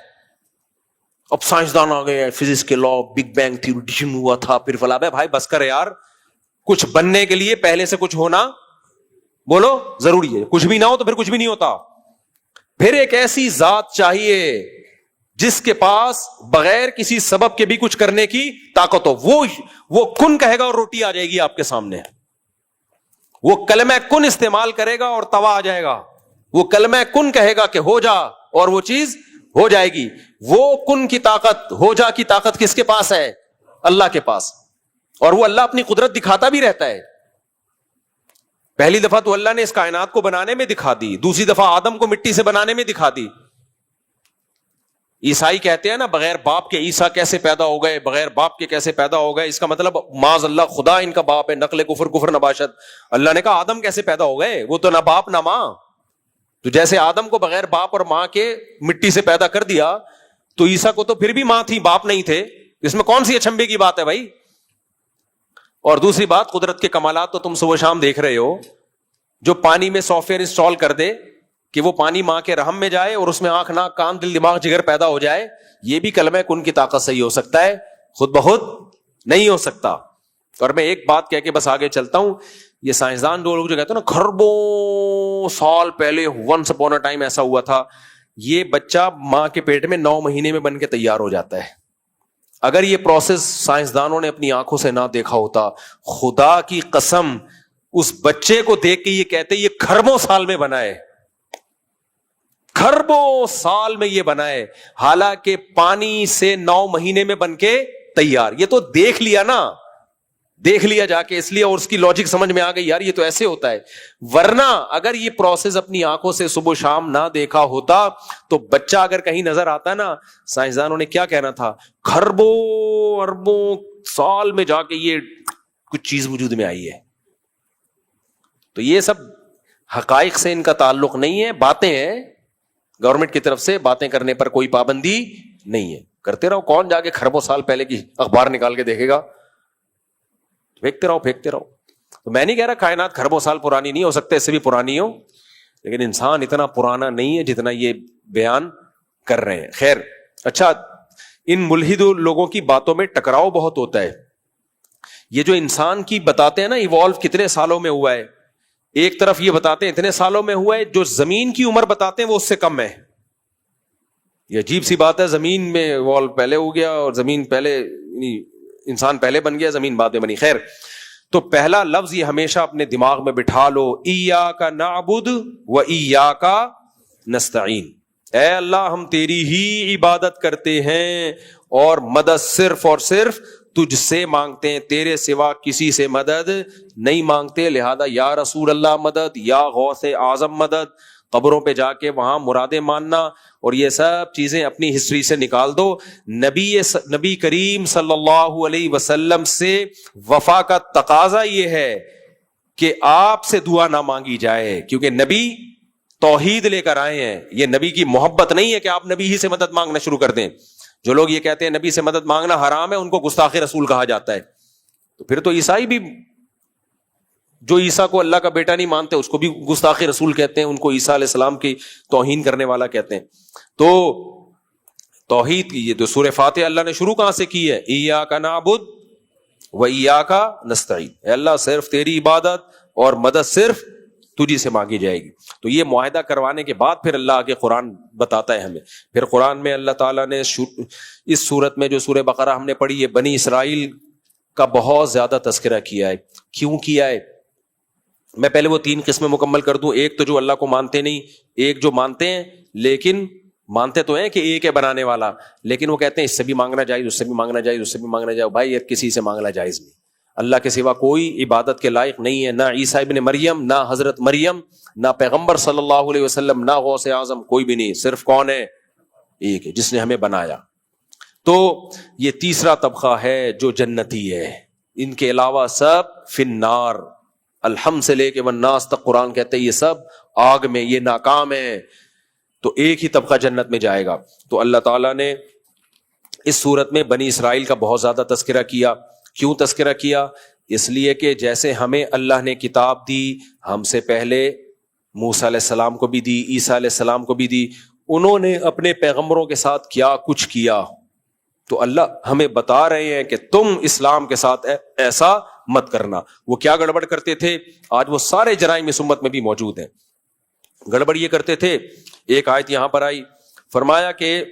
اب سائنسدان آ گئے, فزکس کے لا, بگ بینگ تھیوری ہوا تھا, پھر فلا. بھائی بس کر یار, کچھ بننے کے لیے پہلے سے کچھ ہونا بولو ضروری ہے. کچھ بھی نہ ہو تو پھر کچھ بھی نہیں ہوتا. پھر ایک ایسی ذات چاہیے جس کے پاس بغیر کسی سبب کے بھی کچھ کرنے کی طاقت ہو. وہ کن کہے گا اور روٹی آ جائے گی آپ کے سامنے. وہ کلمہ کن استعمال کرے گا اور توا آ جائے گا. وہ کلمہ کن کہے گا کہ ہو جا اور وہ چیز ہو جائے گی. وہ کن کی طاقت, ہو جا کی طاقت کس کے پاس ہے؟ اللہ کے پاس. اور وہ اللہ اپنی قدرت دکھاتا بھی رہتا ہے. پہلی دفعہ تو اللہ نے اس کائنات کو بنانے میں دکھا دی, دوسری دفعہ آدم کو مٹی سے بنانے میں دکھا دی. عیسائی کہتے ہیں نا بغیر باپ کے عیسیٰ کیسے پیدا ہو گئے, بغیر باپ کے کیسے پیدا ہو گئے. اس کا مطلب معاذ اللہ خدا ان کا باپ ہے, نقل کفر نباشت. اللہ نے کہا آدم کیسے پیدا ہو گئے, وہ تو نہ باپ نہ ماں. تو جیسے آدم کو بغیر باپ اور ماں کے مٹی سے پیدا کر دیا, تو عیسیٰ کو تو پھر بھی ماں تھی, باپ نہیں تھے. اس میں کون سی اچھمبے کی بات ہے بھائی؟ اور دوسری بات, قدرت کے کمالات تو تم صبح شام دیکھ رہے ہو. جو پانی میں سافٹ ویئر انسٹال کر دے کہ وہ پانی ماں کے رحم میں جائے اور اس میں آنکھ ناک کان دل دماغ جگر پیدا ہو جائے, یہ بھی کلمہ کن کی طاقت سے ہی ہو سکتا ہے. خود بخود نہیں ہو سکتا. اور میں ایک بات کہہ کے بس آگے چلتا ہوں. یہ سائنسدان جو لوگ جو کہتے ہیں نا کھربوں سال پہلے ونس اپون اے ٹائم ایسا ہوا تھا, یہ بچہ ماں کے پیٹ میں 9 مہینے میں بن کے تیار ہو جاتا ہے. اگر یہ پروسیس سائنسدانوں نے اپنی آنکھوں سے نہ دیکھا ہوتا, خدا کی قسم اس بچے کو دیکھ کے یہ کہتے یہ کھربوں سال میں بنا ہے, کھربوں سال میں یہ بنا ہے, حالانکہ پانی سے 9 مہینے میں بن کے تیار. یہ تو دیکھ لیا نا, دیکھ لیا جا کے, اس لیے اور اس کی لاجک سمجھ میں آ گئی یار یہ تو ایسے ہوتا ہے. ورنہ اگر یہ پروسیس اپنی آنکھوں سے صبح شام نہ دیکھا ہوتا تو بچہ اگر کہیں نظر آتا نا, سائنسدانوں نے کیا کہنا تھا, کھربوں اربوں سال میں جا کے یہ کچھ چیز وجود میں آئی ہے. تو یہ سب حقائق سے ان کا تعلق نہیں ہے, باتیں ہیں. گورنمنٹ کی طرف سے باتیں کرنے پر کوئی پابندی نہیں ہے, کرتے رہو. کون جا کے کھربوں سال پہلے کی اخبار نکال کے دیکھے گا؟ پھینکتے رہو پھینکتے رہو. تو میں نہیں کہہ رہا کائنات کھربوں سال پرانی نہیں ہو سکتے, اس سے بھی پرانی ہو, لیکن انسان اتنا پرانا نہیں ہے جتنا یہ بیان کر رہے ہیں. خیر, اچھا, ان ملحد لوگوں کی باتوں میں ٹکراؤ بہت ہوتا ہے. یہ جو انسان کی بتاتے ہیں نا ایوالو کتنے سالوں میں ہوا ہے, ایک طرف یہ بتاتے ہیں اتنے سالوں میں ہوا ہے, جو زمین کی عمر بتاتے ہیں وہ اس سے کم ہے. یہ عجیب سی بات ہے, زمین میں ایوالو پہلے ہو گیا اور زمین پہلے, انسان پہلے بن گیا, زمین بعد میں بنی. خیر, تو پہلا لفظ یہ ہمیشہ اپنے دماغ میں بٹھا لو, ایاک نعبد و ایاک نستعین. اے اللہ ہم تیری ہی عبادت کرتے ہیں اور مدد صرف اور صرف تجھ سے مانگتے ہیں, تیرے سوا کسی سے مدد نہیں مانگتے. لہذا یا رسول اللہ مدد, یا غوث اعظم مدد, قبروں پہ جا کے وہاں مرادیں ماننا اور یہ سب چیزیں اپنی ہسٹری سے نکال دو. نبی کریم صلی اللہ علیہ وسلم سے وفا کا تقاضا یہ ہے کہ آپ سے دعا نہ مانگی جائے, کیونکہ نبی توحید لے کر آئے ہیں. یہ نبی کی محبت نہیں ہے کہ آپ نبی ہی سے مدد مانگنا شروع کر دیں. جو لوگ یہ کہتے ہیں نبی سے مدد مانگنا حرام ہے, ان کو گستاخ رسول کہا جاتا ہے. تو پھر تو عیسائی بھی جو عیسیٰ کو اللہ کا بیٹا نہیں مانتے اس کو بھی گستاخ رسول کہتے ہیں, ان کو عیسیٰ علیہ السلام کی توہین کرنے والا کہتے ہیں. تو توحید کی یہ تو سورہ فاتحہ اللہ نے شروع کہاں سے کی ہے, ایاک نعبد و ایاک نستعین. اے اللہ صرف تیری عبادت اور مدد صرف تجھی سے مانگی جائے گی. تو یہ معاہدہ کروانے کے بعد پھر اللہ کے قرآن بتاتا ہے ہمیں. پھر قرآن میں اللہ تعالیٰ نے اس سورت میں جو سورہ بقرہ ہم نے پڑھی ہے, بنی اسرائیل کا بہت زیادہ تذکرہ کیا ہے. کیوں کیا ہے؟ میں پہلے وہ 3 قسمیں مکمل کر دوں. ایک تو جو اللہ کو مانتے نہیں, ایک جو مانتے ہیں لیکن مانتے تو ہیں کہ ایک ہے بنانے والا, لیکن وہ کہتے ہیں اس سے بھی مانگنا جائز, اس سے بھی مانگنا جائز, اس سے بھی مانگنا جائز. بھائی یہ کسی سے مانگنا جائز نہیں, اللہ کے سوا کوئی عبادت کے لائق نہیں ہے, نہ عیسیٰ ابن مریم, نہ حضرت مریم, نہ پیغمبر صلی اللہ علیہ وسلم, نہ غوث اعظم, کوئی بھی نہیں. صرف کون ہے؟ ایک ہے جس نے ہمیں بنایا. تو یہ تیسرا طبقہ ہے جو جنتی ہے, ان کے علاوہ سب فی النار. الحمد سے لے کے والناس تک قرآن کہتے ہیں یہ سب آگ میں, یہ ناکام ہے. تو ایک ہی طبقہ جنت میں جائے گا. تو اللہ تعالیٰ نے اس صورت میں بنی اسرائیل کا بہت زیادہ تذکرہ کیا. کیوں تذکرہ کیا؟ اس لیے کہ جیسے ہمیں اللہ نے کتاب دی, ہم سے پہلے موسیٰ علیہ السلام کو بھی دی, عیسیٰ علیہ السلام کو بھی دی, انہوں نے اپنے پیغمبروں کے ساتھ کیا کچھ کیا. تو اللہ ہمیں بتا رہے ہیں کہ تم اسلام کے ساتھ ایسا مت کرنا. وہ کیا گڑبڑ کرتے تھے؟ آج وہ سارے جرائم اس امت میں بھی موجود ہیں. گڑبڑ یہ کرتے تھے, ایک آیت یہاں پر آئی, فرمایا کہ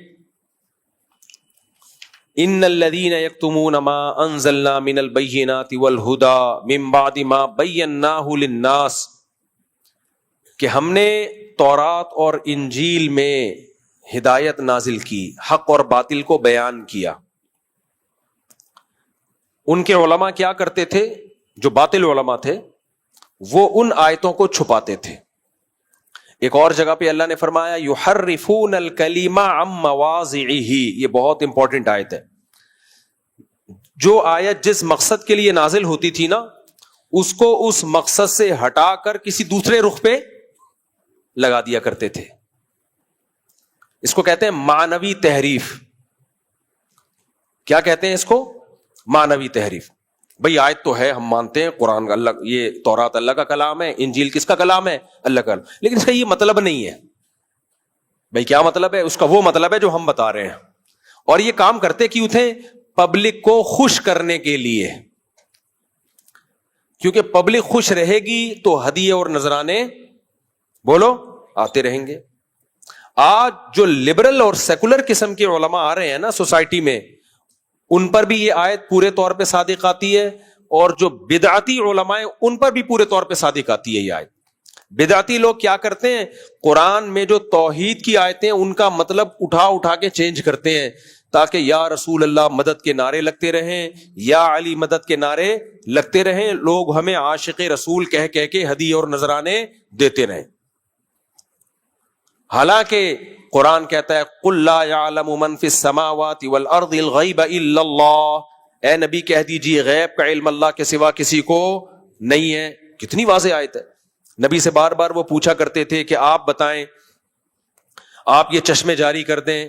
ان الذین یکتمون ما انزلنا من البینات والہدی من بعد ما بیناہ للناس, کہ ہم نے تورات اور انجیل میں ہدایت نازل کی, حق اور باطل کو بیان کیا. ان کے علماء کیا کرتے تھے؟ جو باطل علماء تھے وہ ان آیتوں کو چھپاتے تھے. ایک اور جگہ پہ اللہ نے فرمایا یحرفون الکلم عن مواضعہ, یہ بہت امپورٹنٹ آیت ہے. جو آیت جس مقصد کے لیے نازل ہوتی تھی نا, اس کو اس مقصد سے ہٹا کر کسی دوسرے رخ پہ لگا دیا کرتے تھے. اس کو کہتے ہیں معنوی تحریف. کیا کہتے ہیں اس کو؟ معنوی تحریف. بھئی آیت تو ہے, ہم مانتے ہیں قرآن کا, اللہ, یہ تورات اللہ کا کلام ہے, انجیل کس کا کلام ہے؟ اللہ کا, لیکن اس کا یہ مطلب نہیں ہے. بھئی کیا مطلب ہے اس کا؟ وہ مطلب ہے جو ہم بتا رہے ہیں. اور یہ کام کرتے کیوں تھے؟ پبلک کو خوش کرنے کے لیے، کیونکہ پبلک خوش رہے گی تو ہدیے اور نذرانے بولو آتے رہیں گے. آج جو لبرل اور سیکولر قسم کے علماء آ رہے ہیں نا سوسائٹی میں، ان پر بھی یہ آیت پورے طور پہ صادق آتی ہے، اور جو بدعتی علماء ہیں ان پر بھی پورے طور پہ صادق آتی ہے یہ آیت. بدعتی لوگ کیا کرتے ہیں، قرآن میں جو توحید کی آیتیں ان کا مطلب اٹھا اٹھا کے چینج کرتے ہیں تاکہ یا رسول اللہ مدد کے نعرے لگتے رہیں، یا علی مدد کے نعرے لگتے رہیں، لوگ ہمیں عاشق رسول کہہ کہہ کے ہدیے اور نذرانے دیتے رہیں. حالانکہ قرآن کہتا ہے قُلْ لَا يَعْلَمُ مَنْ فِي السَّمَاوَاتِ وَالْأَرْضِ الْغَيْبَ إِلَّا اللَّهُ، اے نبی کہہ دیجئے غیب کا علم اللہ کے سوا کسی کو نہیں ہے. کتنی واضح آیت ہے. نبی سے بار بار وہ پوچھا کرتے تھے کہ آپ بتائیں، آپ یہ چشمے جاری کر دیں،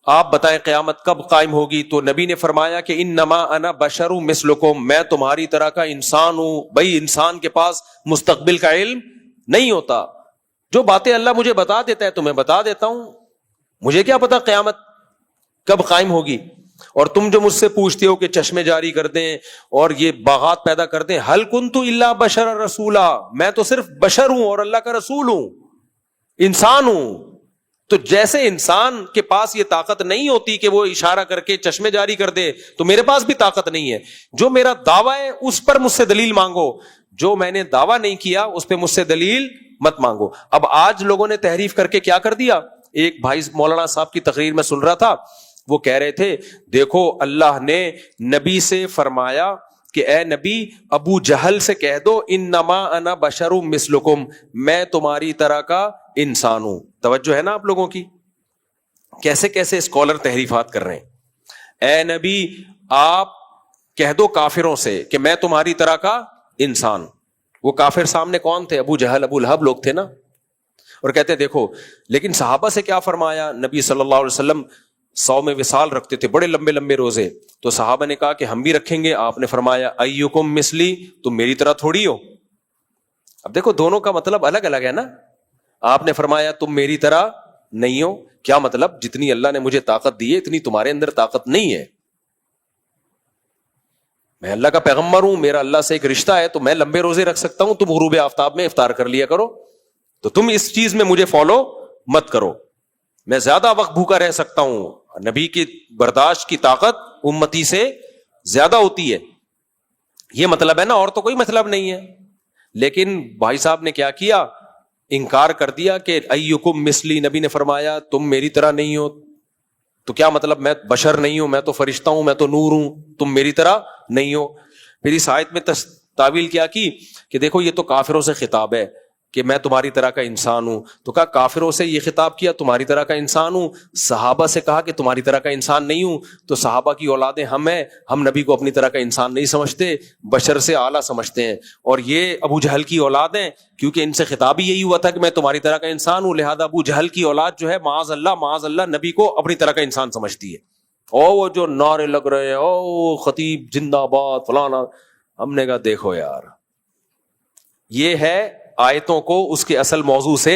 آپ بتائیں قیامت کب قائم ہوگی. تو نبی نے فرمایا کہ انما انا بشر مثلکم، میں تمہاری طرح کا انسان ہوں. بھائی انسان کے پاس مستقبل کا علم نہیں ہوتا، جو باتیں اللہ مجھے بتا دیتا ہے تو میں بتا دیتا ہوں، مجھے کیا پتا قیامت کب قائم ہوگی. اور تم جو مجھ سے پوچھتے ہو کہ چشمے جاری کر دیں اور یہ باغات پیدا کر دیں، حل کنت الا بشر رسولا، میں تو صرف بشر ہوں اور اللہ کا رسول ہوں، انسان ہوں. تو جیسے انسان کے پاس یہ طاقت نہیں ہوتی کہ وہ اشارہ کر کے چشمے جاری کر دے، تو میرے پاس بھی طاقت نہیں ہے. جو میرا دعویٰ ہے اس پر مجھ سے دلیل مانگو، جو میں نے دعویٰ نہیں کیا اس پہ مجھ سے دلیل مت مانگو. اب آج لوگوں نے تحریف کر کے کیا کر دیا. ایک بھائی مولانا صاحب کی تقریر میں سن رہا تھا، وہ کہہ رہے تھے دیکھو اللہ نے نبی سے فرمایا کہ اے نبی ابو جہل سے کہہ دو انما انا بشر مثلکم، میں تمہاری طرح کا انسان ہوں. توجہ ہے نا آپ لوگوں کی، کیسے کیسے اسکالر تحریفات کر رہے ہیں. اے نبی آپ کہہ دو کافروں سے کہ میں تمہاری طرح کا انسان. وہ کافر سامنے کون تھے؟ ابو جہل ابو لہب لوگ تھے نا. اور کہتے دیکھو لیکن صحابہ سے کیا فرمایا، نبی صلی اللہ علیہ وسلم 100 میں وصال رکھتے تھے، بڑے لمبے لمبے روزے. تو صحابہ نے کہا کہ ہم بھی رکھیں گے. آپ نے فرمایا ایکم مثلی، تم میری طرح تھوڑی ہو. اب دیکھو دونوں کا مطلب الگ الگ ہے نا. آپ نے فرمایا تم میری طرح نہیں ہو، کیا مطلب جتنی اللہ نے مجھے طاقت دی ہے اتنی تمہارے اندر طاقت نہیں ہے. میں اللہ کا پیغمبر ہوں، میرا اللہ سے ایک رشتہ ہے، تو میں لمبے روزے رکھ سکتا ہوں، تم غروب آفتاب میں افطار کر لیا کرو. تو تم اس چیز میں مجھے فالو مت کرو. میں زیادہ وقت بھوکا رہ سکتا ہوں، نبی کی برداشت کی طاقت امتی سے زیادہ ہوتی ہے. یہ مطلب ہے نا، اور تو کوئی مطلب نہیں ہے. لیکن بھائی صاحب نے کیا کیا، انکار کر دیا کہ ایکم مثلی. نبی نے فرمایا تم میری طرح نہیں ہو. تو کیا مطلب، میں بشر نہیں ہوں، میں تو فرشتہ ہوں، میں تو نور ہوں، تم میری طرح نہیں ہو. پھر اس آیت میں تعویل کیا کی کہ دیکھو یہ تو کافروں سے خطاب ہے کہ میں تمہاری طرح کا انسان ہوں. تو کہا کافروں سے یہ خطاب کیا تمہاری طرح کا انسان ہوں، صحابہ سے کہا کہ تمہاری طرح کا انسان نہیں ہوں. تو صحابہ کی اولادیں ہم ہیں، ہم نبی کو اپنی طرح کا انسان نہیں سمجھتے، بشر سے اعلیٰ سمجھتے ہیں. اور یہ ابو جہل کی اولاد ہیں، کیونکہ ان سے خطاب ہی یہی ہوا تھا کہ میں تمہاری طرح کا انسان ہوں. لہذا ابو جہل کی اولاد جو ہے معاذ اللہ نبی کو اپنی طرح کا انسان سمجھتی ہے. وہ جو نعرے لگ رہے ہیں، او خطیب زندہ باد فلانا. ہم نے کہا دیکھو یار، یہ ہے آیتوں کو اس کے اصل موضوع سے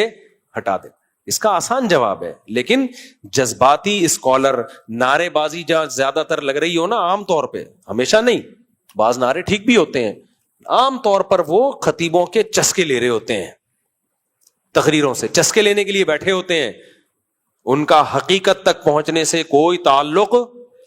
ہٹا دے. اس کا آسان جواب ہے. لیکن جذباتی اسکالر نعرے بازی جہاں زیادہ تر لگ رہی ہو نا، عام طور پہ، ہمیشہ نہیں، بعض نعرے ٹھیک بھی ہوتے ہیں، عام طور پر وہ خطیبوں کے چسکے لے رہے ہوتے ہیں، تقریروں سے چسکے لینے کے لیے بیٹھے ہوتے ہیں. ان کا حقیقت تک پہنچنے سے کوئی تعلق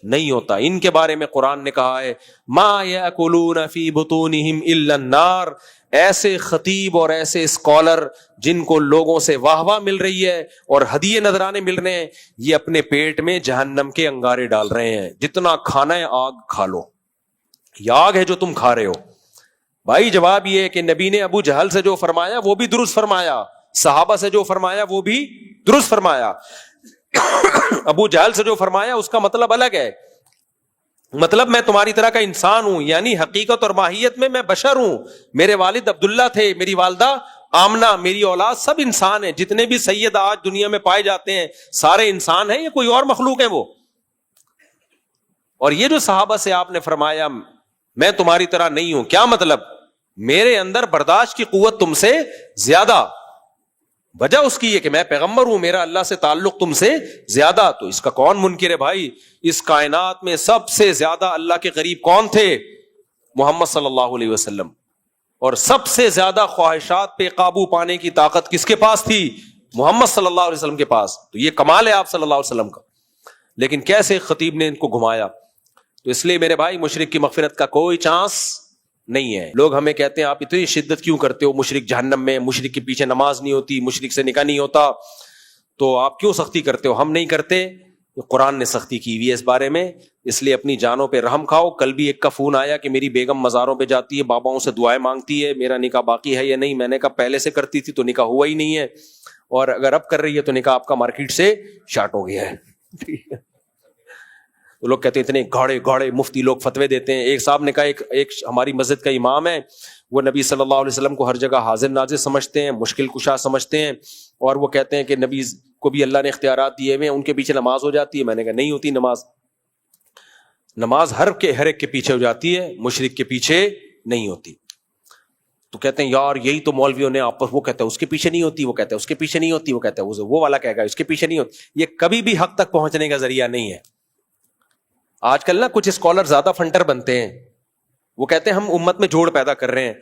نہیں ہوتا. ان کے بارے میں قرآن نے کہا ہے ما یاکلون فی بطونہم الا النار. ایسے خطیب اور ایسے اسکالر جن کو لوگوں سے واہ واہ مل رہی ہے اور ہدیے نذرانے مل رہے ہیں، یہ اپنے پیٹ میں جہنم کے انگارے ڈال رہے ہیں. جتنا کھانا ہے آگ کھا لو، یہ آگ ہے جو تم کھا رہے ہو. بھائی جواب یہ ہے کہ نبی نے ابو جہل سے جو فرمایا وہ بھی درست فرمایا، صحابہ سے جو فرمایا وہ بھی درست فرمایا. ابو جہل سے جو فرمایا اس کا مطلب الگ ہے. مطلب میں تمہاری طرح کا انسان ہوں، یعنی حقیقت اور ماہیت میں بشر ہوں. میرے والد عبداللہ تھے، میری والدہ آمنہ، میری اولاد سب انسان ہیں. جتنے بھی سید آج دنیا میں پائے جاتے ہیں سارے انسان ہیں، یہ کوئی اور مخلوق ہے وہ. اور یہ جو صحابہ سے آپ نے فرمایا میں تمہاری طرح نہیں ہوں، کیا مطلب، میرے اندر برداشت کی قوت تم سے زیادہ. وجہ اس کی یہ کہ میں پیغمبر ہوں, میرا اللہ سے تعلق تم سے زیادہ. تو اس کا کون منکر ہے بھائی؟ اس کائنات میں سب سے زیادہ اللہ کے قریب کون تھے؟ محمد صلی اللہ علیہ وسلم. اور سب سے زیادہ خواہشات پہ قابو پانے کی طاقت کس کے پاس تھی؟ محمد صلی اللہ علیہ وسلم کے پاس. تو یہ کمال ہے آپ صلی اللہ علیہ وسلم کا. لیکن کیسے خطیب نے ان کو گھمایا. تو اس لیے میرے بھائی مشرک کی مغفرت کا کوئی چانس نہیں ہے. لوگ ہمیں کہتے ہیں آپ اتنی شدت کیوں کرتے ہو, مشرک جہنم میں, مشرک کے پیچھے نماز نہیں ہوتی, مشرک سے نکاح نہیں ہوتا, تو آپ کیوں سختی کرتے ہو؟ ہم نہیں کرتے, قرآن نے سختی کی ہوئی ہے اس بارے میں. اس لیے اپنی جانوں پہ رحم کھاؤ. کل بھی ایک کا فون آیا کہ میری بیگم مزاروں پہ جاتی ہے, باباؤں سے دعائیں مانگتی ہے, میرا نکاح باقی ہے یا نہیں. میں نے کہا پہلے سے کرتی تھی تو نکاح ہوا ہی نہیں ہے, اور اگر اب کر رہی ہے تو نکاح آپ کا مارکیٹ سے شارٹ ہو گیا ہے. تو لوگ کہتے ہیں اتنے گاڑے گاڑے مفتی لوگ فتوے دیتے ہیں. ایک صاحب نے کہا, ایک ہماری مسجد کا امام ہے, وہ نبی صلی اللہ علیہ وسلم کو ہر جگہ حاضر ناظر سمجھتے ہیں, مشکل کشا سمجھتے ہیں, اور وہ کہتے ہیں کہ نبی کو بھی اللہ نے اختیارات دیے ہوئے ہیں, ان کے پیچھے نماز ہو جاتی ہے. میں نے کہا نہیں ہوتی نماز. نماز ہر ایک کے پیچھے ہو جاتی ہے, مشرک کے پیچھے نہیں ہوتی. تو کہتے ہیں یار یہی تو مولویوں نے آپس, وہ کہتا ہے اس کے پیچھے نہیں ہوتی, وہ کہتا ہے اس کے پیچھے نہیں ہوتی, وہ کہتا ہے وہ والا کہے گا اس کے پیچھے نہیں ہوتی. یہ کبھی بھی حق تک پہنچنے کا ذریعہ نہیں ہے. آج کل نا کچھ اسکالر زیادہ فنٹر بنتے ہیں, وہ کہتے ہیں ہم امت میں جوڑ پیدا کر رہے ہیں.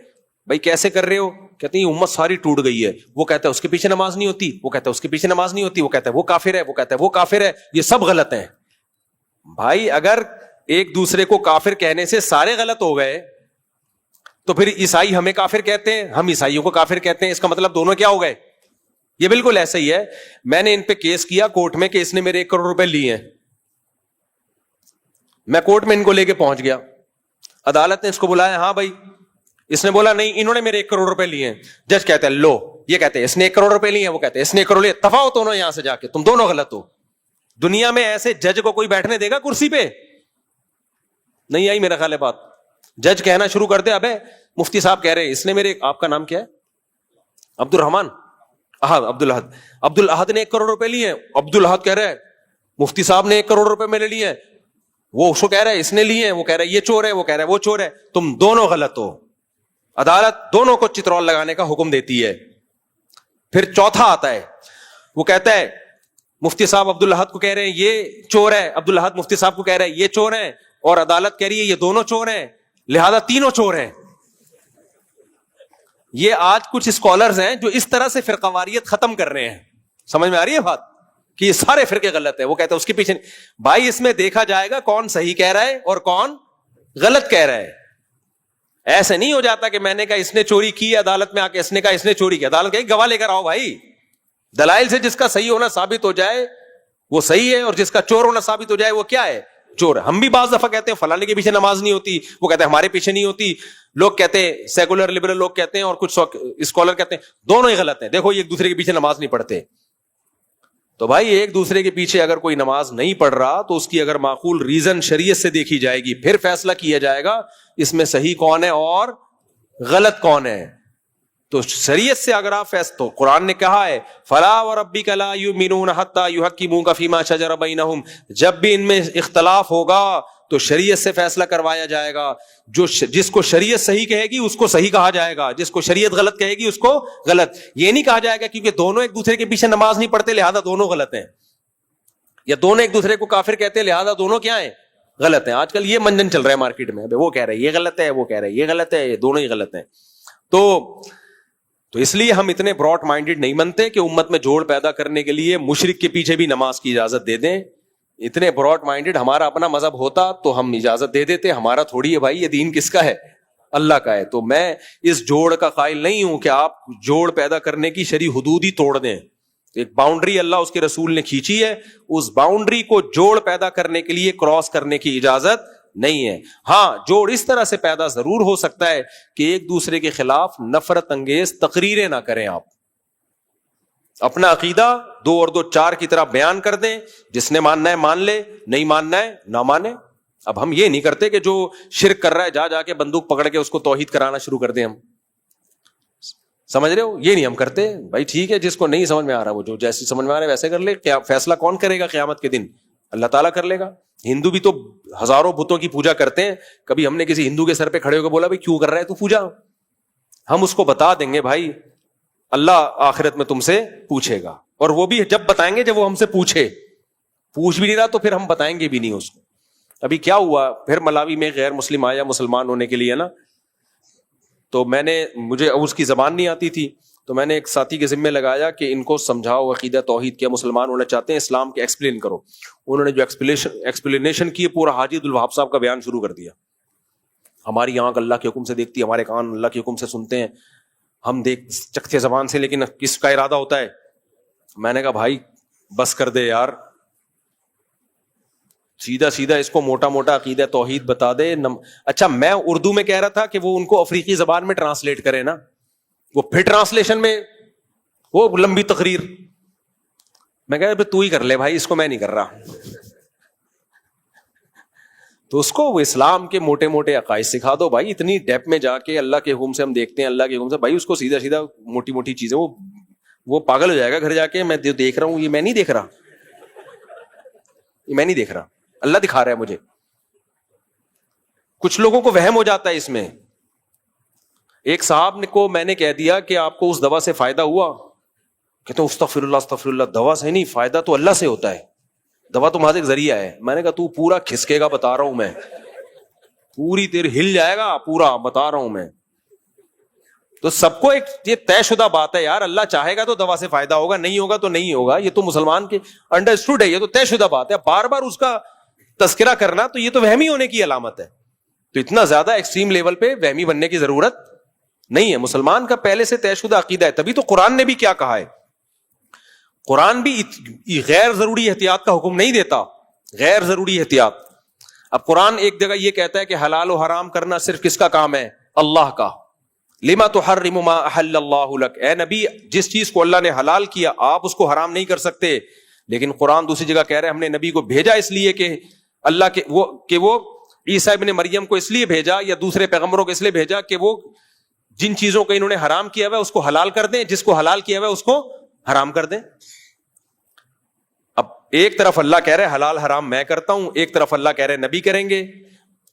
بھائی کیسے کر رہے ہو؟ کہتے ہیں امت ساری ٹوٹ گئی ہے. وہ کہتا ہے اس کے پیچھے نماز نہیں ہوتی, وہ کہتا ہے اس کے پیچھے نماز نہیں ہوتی, وہ کہتا ہے وہ کافر ہے, وہ کہتا ہے وہ کافر ہے. یہ سب غلط ہیں بھائی. اگر ایک دوسرے کو کافر کہنے سے سارے غلط ہو گئے تو پھر عیسائی ہمیں کافر کہتے ہیں, ہم عیسائیوں کو کافر کہتے ہیں, اس کا مطلب دونوں کیا ہو گئے؟ یہ بالکل ایسا ہی ہے. میں نے ان پہ کیس کیا کورٹ میں کہ اس نے میرے 1 کروڑ روپے لیے ہیں. میں کورٹ میں ان کو لے کے پہنچ گیا, عدالت نے اس کو بلایا, ہاں بھائی. اس نے بولا نہیں انہوں نے میرے 1 کروڑ روپے لیے ہیں. جج کہتے ہیں لو, یہ کہتے ہیں اس نے 1 کروڑ روپے لیے ہیں, وہ کہتے ہیں اس نے 1 کروڑ لیے. تفاوت دونوں یہاں سے جا کے, تم دونوں غلط ہو. دنیا میں ایسے جج کو کوئی بیٹھنے دے گا کرسی پہ؟ نہیں آئی میرا خیال ہے بات. جج کہنا شروع کر دے, ابے مفتی صاحب کہہ رہے اس نے میرے, آپ کا نام کیا ہے؟ عبد الرحمان, عبد الاحد نے 1 کروڑ روپے لیے ہیں. عبد الاحد کہہ رہے ہیں مفتی صاحب نے 1 کروڑ روپے میرے لیے ہیں. وہ اس کو کہہ رہا ہے اس نے لیے ہیں, وہ کہہ رہا ہے یہ چور ہے, وہ کہہ رہا ہے وہ چور ہے. تم دونوں غلط ہو. عدالت دونوں کو چترول لگانے کا حکم دیتی ہے. پھر چوتھا آتا ہے, وہ کہتا ہے مفتی صاحب عبد الاحد کو کہہ رہے ہیں یہ چور ہے, عبد الاحد مفتی صاحب کو کہہ رہے ہیں یہ چور ہیں, اور عدالت کہہ رہی ہے یہ دونوں چور ہیں, لہذا تینوں چور ہیں. یہ آج کچھ اسکالرز ہیں جو اس طرح سے فرقہ واریت ختم کر رہے ہیں. سمجھ میں آ رہی ہے بات کہ یہ سارے فرقے غلط ہے. وہ کہتے ہیں اس کے پیچھے. بھائی اس میں دیکھا جائے گا کون صحیح کہہ رہا ہے اور کون غلط کہہ رہا ہے. ایسے نہیں ہو جاتا کہ میں نے کہا اس نے چوری کی, عدالت میں آ کے اس نے کہا اس نے چوری کی, عدالت کہے گواہ لے کر آؤ بھائی. دلائل سے جس کا صحیح ہونا ثابت ہو جائے وہ صحیح ہے, اور جس کا چور ہونا ثابت ہو جائے وہ کیا ہے؟ چور. ہم بھی بعض دفعہ کہتے ہیں فلانے کے پیچھے نماز نہیں ہوتی, وہ کہتے ہیں ہمارے پیچھے نہیں ہوتی. لوگ کہتے ہیں سیکولر لبرل لوگ کہتے ہیں, اور کچھ اسکالر کہتے ہیں دونوں ہی غلط ہیں. دیکھو یہ ایک دوسرے کے پیچھے نماز نہیں پڑھتے. تو بھائی ایک دوسرے کے پیچھے اگر کوئی نماز نہیں پڑھ رہا تو اس کی اگر معقول ریزن شریعت سے دیکھی جائے گی, پھر فیصلہ کیا جائے گا اس میں صحیح کون ہے اور غلط کون ہے. تو شریعت سے اگر آپ تو قرآن نے کہا ہے فلا وربک لا یؤمنون حتی یحکموک فیما شجر بینہم, جب بھی ان میں اختلاف ہوگا تو شریعت سے فیصلہ کروایا جائے گا. جس کو شریعت صحیح کہے گی اس کو صحیح کہا جائے گا, جس کو شریعت غلط کہے گی اس کو غلط. یہ نہیں کہا جائے گا کیونکہ دونوں ایک دوسرے کے پیچھے نماز نہیں پڑھتے لہذا دونوں غلط ہیں, یا دونوں ایک دوسرے کو کافر کہتے ہیں لہذا دونوں کیا ہیں؟ غلط ہیں. آج کل یہ منجن چل رہا ہے مارکیٹ میں, وہ کہہ رہے ہیں یہ غلط ہے, وہ کہہ رہے ہیں یہ غلط ہے, یہ دونوں ہی غلط ہیں. تو اس لیے ہم اتنے براڈ مائنڈڈ نہیں بنتے کہ امت میں جوڑ پیدا کرنے کے لیے مشرک کے پیچھے بھی نماز کی اجازت دے دیں. اتنے براڈ مائنڈڈ ہمارا اپنا مذہب ہوتا تو ہم اجازت دے دیتے. ہمارا تھوڑی ہے بھائی, یہ دین کس کا ہے؟ اللہ کا ہے. تو میں اس جوڑ کا قائل نہیں ہوں کہ آپ جوڑ پیدا کرنے کی شرعی حدود ہی توڑ دیں. ایک باؤنڈری اللہ اس کے رسول نے کھینچی ہے, اس باؤنڈری کو جوڑ پیدا کرنے کے لیے کراس کرنے کی اجازت نہیں ہے. ہاں جوڑ اس طرح سے پیدا ضرور ہو سکتا ہے کہ ایک دوسرے کے خلاف نفرت انگیز تقریریں نہ کریں, آپ اپنا عقیدہ 2 اور 2 4 کی طرح بیان کر دیں, جس نے ماننا ہے مان لے, نہیں ماننا ہے نہ مانے. اب ہم یہ نہیں کرتے کہ جو شرک کر رہا ہے جا کے بندوق پکڑ کے اس کو توحید کرانا شروع کر دیں. ہم سمجھ رہے ہو, یہ نہیں ہم کرتے. بھائی ٹھیک ہے, جس کو نہیں سمجھ میں آ رہا وہ جو جیسی سمجھ میں آ رہا ہے ویسے کر لے. کیا فیصلہ کون کرے گا قیامت کے دن؟ اللہ تعالیٰ کر لے گا. ہندو بھی تو ہزاروں بتوں کی پوجا کرتے ہیں. کبھی ہم نے کسی ہندو کے سر پہ کھڑے ہو کے بولا بھائی کیوں کر رہا ہے تو پوجا؟ ہم اس کو بتا دیں گے بھائی اللہ آخرت میں تم سے پوچھے گا, اور وہ بھی جب بتائیں گے جب وہ ہم سے پوچھ بھی نہیں رہا تو پھر ہم بتائیں گے بھی نہیں اس کو. ابھی کیا ہوا, پھر ملاوی میں غیر مسلم آیا مسلمان ہونے کے لیے نا, تو مجھے اس کی زبان نہیں آتی تھی, تو میں نے ایک ساتھی کے ذمہ لگایا کہ ان کو سمجھاؤ عقیدہ توحید کیا, مسلمان ہونا چاہتے ہیں, اسلام کے ایکسپلین کرو. انہوں نے جو ایکسپلینیشن کی پورا حاجی عبدالوہاب صاحب کا بیان شروع کر دیا. ہماری آنکھ اللہ کے حکم سے دیکھتی ہے, ہمارے کان اللہ کے حکم سے سنتے ہیں, ہم چکتے زبان سے, لیکن کس کا ارادہ ہوتا ہے. میں نے کہا بھائی بس کر دے یار, سیدھا اس کو موٹا موٹا عقیدہ توحید بتا دے. اچھا میں اردو میں کہہ رہا تھا کہ وہ ان کو افریقی زبان میں ٹرانسلیٹ کرے نا, وہ پھر ٹرانسلیشن میں وہ لمبی تقریر. میں کہہ رہا تو ہی کر لے بھائی, اس کو میں نہیں کر رہا. تو اس کو وہ اسلام کے موٹے موٹے عقائد سکھا دو بھائی. اتنی ڈیپ میں جا کے اللہ کے حکم سے ہم دیکھتے ہیں, اللہ کے حکم سے, بھائی اس کو سیدھا موٹی موٹی چیزیں, وہ پاگل ہو جائے گا گھر جا کے. میں دیکھ رہا ہوں, یہ میں نہیں دیکھ رہا, اللہ دکھا رہا ہے مجھے. کچھ لوگوں کو وہم ہو جاتا ہے اس میں. ایک صاحب کو میں نے کہہ دیا کہ آپ کو اس دوا سے فائدہ ہوا, کہتے ہیں استغفر اللہ, دوا سے نہیں, فائدہ تو اللہ سے ہوتا ہے, دوا تو محض ایک ذریعہ ہے. میں نے کہا تو پورا کھسکے گا, بتا رہا ہوں میں, پوری تیرے ہل جائے گا پورا, بتا رہا ہوں میں. تو سب کو ایک یہ طے شدہ بات ہے یار, اللہ چاہے گا تو دوا سے فائدہ ہوگا, نہیں ہوگا تو نہیں ہوگا. یہ تو مسلمان کے انڈرسٹوڈ ہے, یہ تو طے شدہ بات ہے. بار بار اس کا تذکرہ کرنا تو یہ تو وہمی ہونے کی علامت ہے. تو اتنا زیادہ ایکسٹریم لیول پہ وہمی بننے کی ضرورت نہیں ہے. مسلمان کا پہلے سے طے شدہ عقیدہ ہے. تبھی تو قرآن نے بھی کیا کہا ہے, قرآن بھی غیر ضروری احتیاط کا حکم نہیں دیتا, غیر ضروری احتیاط. اب قرآن ایک جگہ یہ کہتا ہے کہ حلال و حرام کرنا صرف کس کا کام ہے, اللہ کا. لما تحرم ما احل اللہ لک, اے نبی جس چیز کو اللہ نے حلال کیا آپ اس کو حرام نہیں کر سکتے. لیکن قرآن دوسری جگہ کہہ رہے ہیں ہم نے نبی کو بھیجا اس لیے کہ اللہ کہ وہ عیسیٰ ابن مریم کو اس لیے بھیجا یا دوسرے پیغمبروں کو اس لیے بھیجا کہ وہ جن چیزوں کو انہوں نے حرام کیا ہوا ہے اس کو حلال کر دیں, جس کو حلال کیا ہوا ہے اس کو حرام کر دیں. اب ایک طرف اللہ کہہ رہے حلال حرام میں کرتا ہوں, ایک طرف اللہ کہہ رہے نبی کریں گے.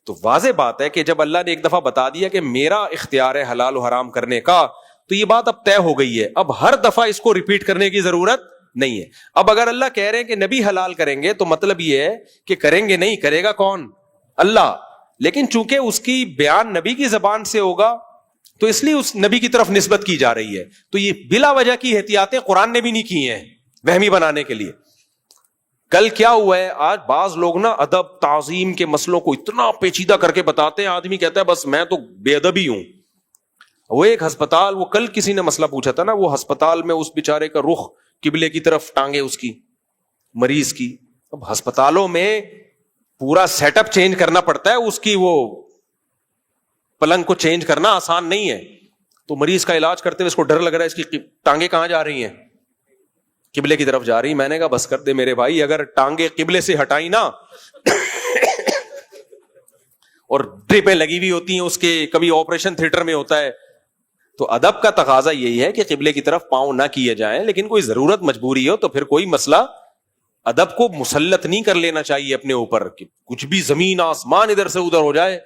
تو واضح بات ہے کہ جب اللہ نے ایک دفعہ بتا دیا کہ میرا اختیار ہے حلال و حرام کرنے کا, تو یہ بات اب طے ہو گئی ہے. اب ہر دفعہ اس کو ریپیٹ کرنے کی ضرورت نہیں ہے. اب اگر اللہ کہہ رہے ہیں کہ نبی حلال کریں گے تو مطلب یہ ہے کہ کریں گے نہیں, کرے گا کون, اللہ. لیکن چونکہ اس کی بیان نبی کی زبان سے ہوگا تو اس لیے اس نبی کی طرف نسبت کی جا رہی ہے. تو یہ بلا وجہ کی احتیاطیں قرآن نے بھی نہیں کی ہیں وہمی بنانے کے لیے. کل کیا ہوا ہے, آج بعض لوگ نا ادب تعظیم کے مسئلوں کو اتنا پیچیدہ کر کے بتاتے ہیں, آدمی کہتا ہے بس میں تو بے ادب ہی ہوں. وہ ایک ہسپتال, وہ کل کسی نے مسئلہ پوچھا تھا نا, وہ ہسپتال میں اس بیچارے کا رخ قبلے کی طرف ٹانگے اس کی مریض کی. اب ہسپتالوں میں پورا سیٹ اپ چینج کرنا پڑتا ہے, اس کی وہ پلنگ کو چینج کرنا آسان نہیں ہے. تو مریض کا علاج کرتے ہوئے اس کو ڈر لگ رہا ہے اس کی ٹانگیں کہاں جا رہی ہیں, قبلے کی طرف جا رہی. میں نے کہا بس کر دے میرے بھائی, اگر ٹانگیں قبلے سے ہٹائی نا اور ڈرپیں لگی ہوئی ہوتی ہیں اس کے, کبھی آپریشن تھیٹر میں ہوتا ہے, تو ادب کا تقاضا یہی ہے کہ قبلے کی طرف پاؤں نہ کیے جائیں. لیکن کوئی ضرورت مجبوری ہو تو پھر کوئی مسئلہ, ادب کو مسلط نہیں کر لینا چاہیے اپنے اوپر کہ کچھ بھی زمین آسمان ادھر سے ادھر ہو جائے,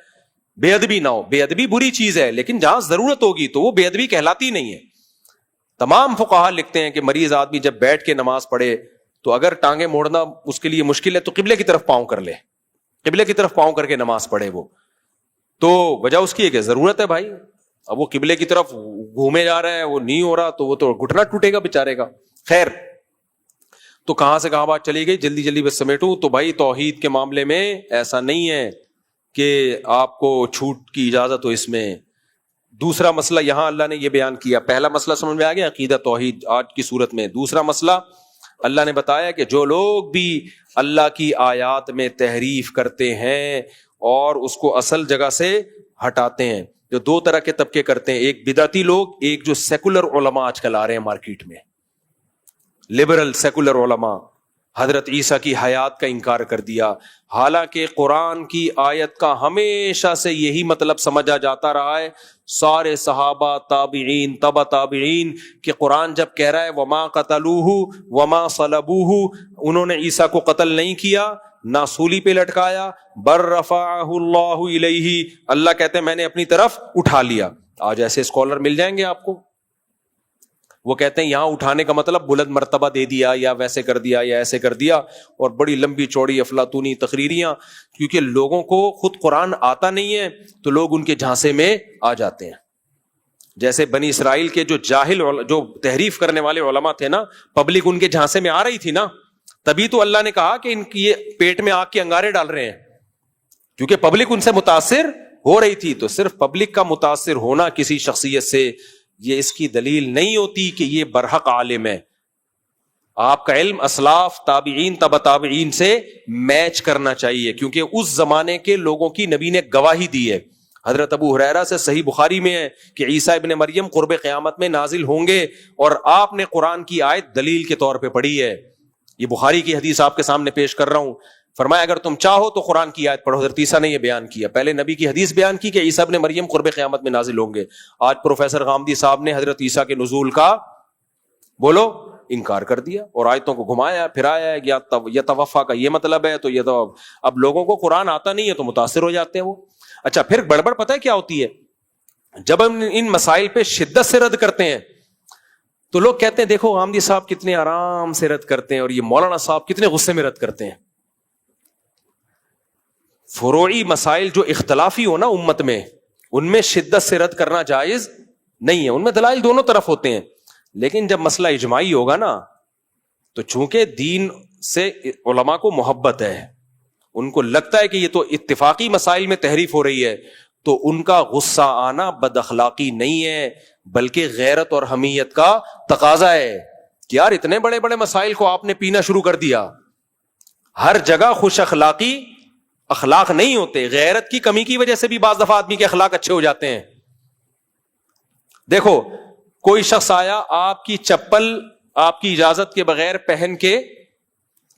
بے ادبی نہ ہو. بے ادبی بری چیز ہے, لیکن جہاں ضرورت ہوگی تو وہ بے ادبی کہلاتی نہیں ہے. تمام فقہا لکھتے ہیں کہ مریض آدمی جب بیٹھ کے نماز پڑھے تو اگر ٹانگیں موڑنا اس کے لیے مشکل ہے تو قبلے کی طرف پاؤں کر لے, قبلے کی طرف پاؤں کر کے نماز پڑھے. وہ تو وجہ اس کی ہے کہ ضرورت ہے بھائی. اب وہ قبلے کی طرف گھومے جا رہا ہے, وہ نہیں ہو رہا, تو وہ تو گھٹنا ٹوٹے گا بیچارے کا. خیر, تو کہاں سے کہاں بات چلی گئی, جلدی جلدی بس سمیٹوں. تو بھائی توحید کے معاملے میں ایسا نہیں ہے کہ آپ کو چھوٹ کی اجازت ہو اس میں. دوسرا مسئلہ یہاں اللہ نے یہ بیان کیا. پہلا مسئلہ سمجھ میں آ گیا عقیدہ توحید آج کی صورت میں. دوسرا مسئلہ اللہ نے بتایا کہ جو لوگ بھی اللہ کی آیات میں تحریف کرتے ہیں اور اس کو اصل جگہ سے ہٹاتے ہیں, جو دو طرح کے طبقے کرتے ہیں, ایک بدعتی لوگ, ایک جو سیکولر علماء آج کل آ رہے ہیں مارکیٹ میں, لبرل سیکولر علماء. حضرت عیسیٰ کی حیات کا انکار کر دیا, حالانکہ قرآن کی آیت کا ہمیشہ سے یہی مطلب سمجھا جاتا رہا ہے, سارے صحابہ تابعین تبع تابعین, کہ قرآن جب کہہ رہا ہے وما قتلوہ وما صلبوہ, انہوں نے عیسیٰ کو قتل نہیں کیا نہ سولی پہ لٹکایا, بر رفعہ اللہ الیہ, اللہ کہتے ہیں میں نے اپنی طرف اٹھا لیا. آج ایسے اسکالر مل جائیں گے آپ کو, وہ کہتے ہیں یہاں اٹھانے کا مطلب بلند مرتبہ دے دیا یا ویسے کر دیا یا ایسے کر دیا, اور بڑی لمبی چوڑی افلاطونی تقریریاں, کیونکہ لوگوں کو خود قرآن آتا نہیں ہے تو لوگ ان کے جھانسے میں آ جاتے ہیں. جیسے بنی اسرائیل کے جو جاہل جو تحریف کرنے والے علماء تھے نا, پبلک ان کے جھانسے میں آ رہی تھی نا, تبھی تو اللہ نے کہا کہ ان کی یہ پیٹ میں آگ کے انگارے ڈال رہے ہیں, کیونکہ پبلک ان سے متاثر ہو رہی تھی. تو صرف پبلک کا متاثر ہونا کسی شخصیت سے یہ اس کی دلیل نہیں ہوتی کہ یہ برحق عالم ہے. آپ کا علم اسلاف, تابعین, تبع تابعین سے میچ کرنا چاہیے, کیونکہ اس زمانے کے لوگوں کی نبی نے گواہی دی ہے. حضرت ابو ہریرہ سے صحیح بخاری میں ہے کہ عیسیٰ ابن مریم قرب قیامت میں نازل ہوں گے, اور آپ نے قرآن کی آیت دلیل کے طور پہ پڑھی ہے. یہ بخاری کی حدیث آپ کے سامنے پیش کر رہا ہوں. فرمایا اگر تم چاہو تو قرآن کی آیت پڑھو. حضرت عیسیٰ نے یہ بیان کیا, پہلے نبی کی حدیث بیان کی کہ عیسیٰ ابن مریم قرب قیامت میں نازل ہوں گے. آج پروفیسر غامدی صاحب نے حضرت عیسیٰ کے نزول کا بولو انکار کر دیا اور آیتوں کو گھمایا پھرایا. یا توفا کا یہ مطلب ہے, تو یہ تو اب لوگوں کو قرآن آتا نہیں ہے تو متاثر ہو جاتے ہیں وہ. اچھا پھر گڑبڑ پتہ ہے کیا ہوتی ہے, جب ہم ان مسائل پہ شدت سے رد کرتے ہیں تو لوگ کہتے ہیں دیکھو غامدی صاحب کتنے آرام سے رد کرتے ہیں اور یہ مولانا صاحب کتنے غصے میں رد کرتے ہیں. فروعی مسائل جو اختلافی ہو نا امت میں, ان میں شدت سے رد کرنا جائز نہیں ہے. ان میں دلائل دونوں طرف ہوتے ہیں, لیکن جب مسئلہ اجماعی ہوگا نا تو چونکہ دین سے علماء کو محبت ہے, ان کو لگتا ہے کہ یہ تو اتفاقی مسائل میں تحریف ہو رہی ہے, تو ان کا غصہ آنا بد اخلاقی نہیں ہے بلکہ غیرت اور حمیت کا تقاضا ہے کہ یار اتنے بڑے بڑے مسائل کو آپ نے پینا شروع کر دیا. ہر جگہ خوش اخلاق نہیں ہوتے, غیرت کی کمی کی وجہ سے بھی بعض دفعہ آدمی کے اخلاق اچھے ہو جاتے ہیں. دیکھو کوئی شخص آیا, آپ کی چپل آپ کی اجازت کے بغیر پہن کے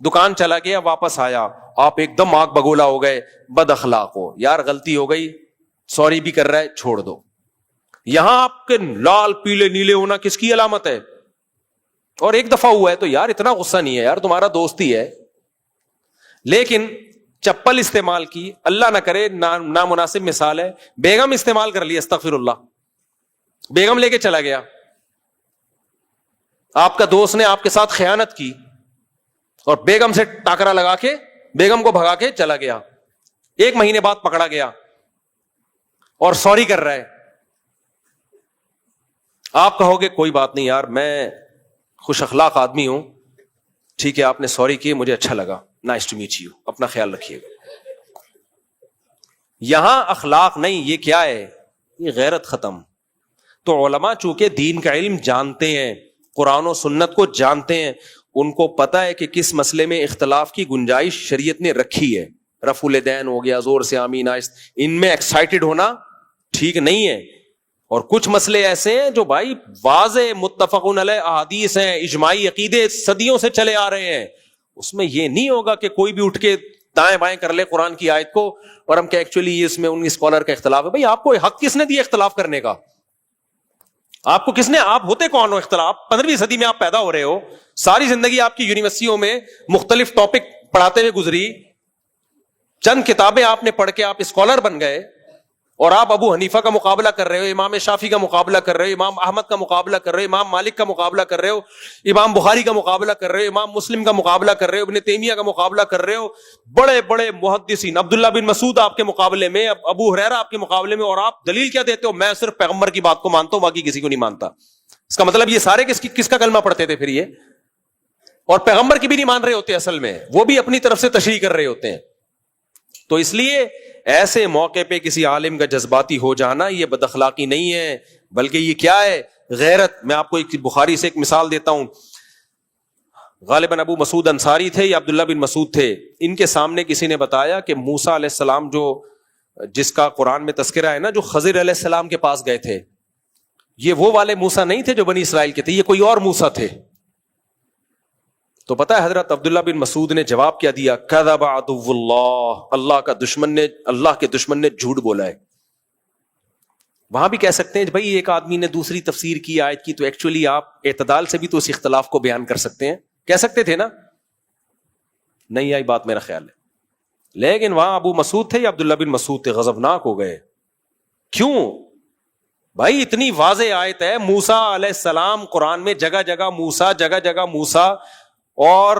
دکان چلا گیا, واپس آیا, آپ ایک دم آگ بگولا ہو گئے, بد اخلاق ہو, یار غلطی ہو گئی, سوری بھی کر رہا ہے, چھوڑ دو. یہاں آپ کے لال پیلے نیلے ہونا کس کی علامت ہے؟ اور ایک دفعہ ہوا ہے تو یار اتنا غصہ نہیں ہے, یار تمہارا دوست ہی ہے. لیکن چپل استعمال کی, اللہ نہ کرے نامناسب مثال ہے, بیگم استعمال کر لی, استغفر اللہ, بیگم لے کے چلا گیا, آپ کا دوست نے آپ کے ساتھ خیانت کی اور بیگم سے ٹاکرا لگا کے بیگم کو بھگا کے چلا گیا. 1 مہینے بعد پکڑا گیا اور سوری کر رہا ہے. آپ کہو گے کوئی بات نہیں یار, میں خوش اخلاق آدمی ہوں, ٹھیک ہے آپ نے سوری کی, مجھے اچھا لگا, نائس ٹو میٹ یو, اپنا خیال رکھیے گا. یہاں اخلاق نہیں, یہ کیا ہے؟ یہ غیرت ختم. تو علماء چونکہ دین کا علم جانتے ہیں, قرآن و سنت کو جانتے ہیں, ان کو پتا ہے کہ کس مسئلے میں اختلاف کی گنجائش شریعت نے رکھی ہے. رفع الیدین ہو گیا, زور سے آمین آہست, ان میں ایکسائٹڈ ہونا ٹھیک نہیں ہے. اور کچھ مسئلے ایسے ہیں جو بھائی واضح متفقون علیہ احادیث ہیں, اجماعی عقیدے صدیوں سے چلے آ رہے ہیں, اس میں یہ نہیں ہوگا کہ کوئی بھی اٹھ کے دائیں بائیں کر لے قرآن کی آیت کو اور ہم کہ ایکچولی یہ اس میں ان اسکالر کا اختلاف ہے. بھائی آپ کو حق کس نے دیا اختلاف کرنے کا؟ آپ کو کس نے, آپ ہوتے کون ہو اختلاف؟ 15ویں صدی میں آپ پیدا ہو رہے ہو, ساری زندگی آپ کی یونیورسٹیوں میں مختلف ٹاپک پڑھاتے ہوئے گزری, چند کتابیں آپ نے پڑھ کے آپ اسکالر بن گئے, اور آپ ابو حنیفہ کا مقابلہ کر رہے ہو, امام شافعی کا مقابلہ کر رہے ہو, امام احمد کا مقابلہ کر رہے ہو, امام مالک کا مقابلہ کر رہے ہو, امام بخاری کا مقابلہ کر رہے ہو, امام مسلم کا مقابلہ کر رہے ہو, ابن تیمیہ کا مقابلہ کر رہے ہو, بڑے بڑے محدثین, عبداللہ بن مسعود آپ کے مقابلے میں, ابو ہریرہ آپ کے مقابلے میں, اور آپ دلیل کیا دیتے ہو؟ میں صرف پیغمبر کی بات کو مانتا ہوں, باقی کسی کو نہیں مانتا. اس کا مطلب یہ سارے کس کا کلمہ پڑھتے تھے پھر یہ, اور پیغمبر کی بھی نہیں مان رہے ہوتے, اصل میں وہ بھی اپنی طرف سے تشریح کر رہے ہوتے ہیں. تو اس لیے ایسے موقع پہ کسی عالم کا جذباتی ہو جانا یہ بد اخلاقی نہیں ہے, بلکہ یہ کیا ہے؟ غیرت. میں آپ کو ایک بخاری سے ایک مثال دیتا ہوں. غالباً ابو مسعود انصاری تھے یا عبداللہ بن مسعود تھے, ان کے سامنے کسی نے بتایا کہ موسیٰ علیہ السلام جو جس کا قرآن میں تذکرہ ہے نا, جو خضر علیہ السلام کے پاس گئے تھے, یہ وہ والے موسیٰ نہیں تھے جو بنی اسرائیل کے تھے, یہ کوئی اور موسیٰ تھے. تو پتہ ہے حضرت عبداللہ بن مسعود نے جواب کیا دیا؟ کذب عدو اللہ, اللہ کا دشمن نے, اللہ کے دشمن نے جھوٹ بولا ہے. وہاں بھی کہہ سکتے ہیں بھائی ایک آدمی نے دوسری تفسیر کی آیت کی, تو ایکچولی آپ اعتدال سے بھی تو اس اختلاف کو بیان کر سکتے ہیں, کہہ سکتے تھے نا. نہیں آئی بات, میرا خیال ہے. لیکن وہاں ابو مسعود تھے یا عبداللہ بن مسعود تھے, غضبناک ہو گئے. کیوں بھائی اتنی واضح آیت ہے, موسیٰ علیہ السلام قرآن میں جگہ جگہ موسیٰ, جگہ جگہ موسیٰ, اور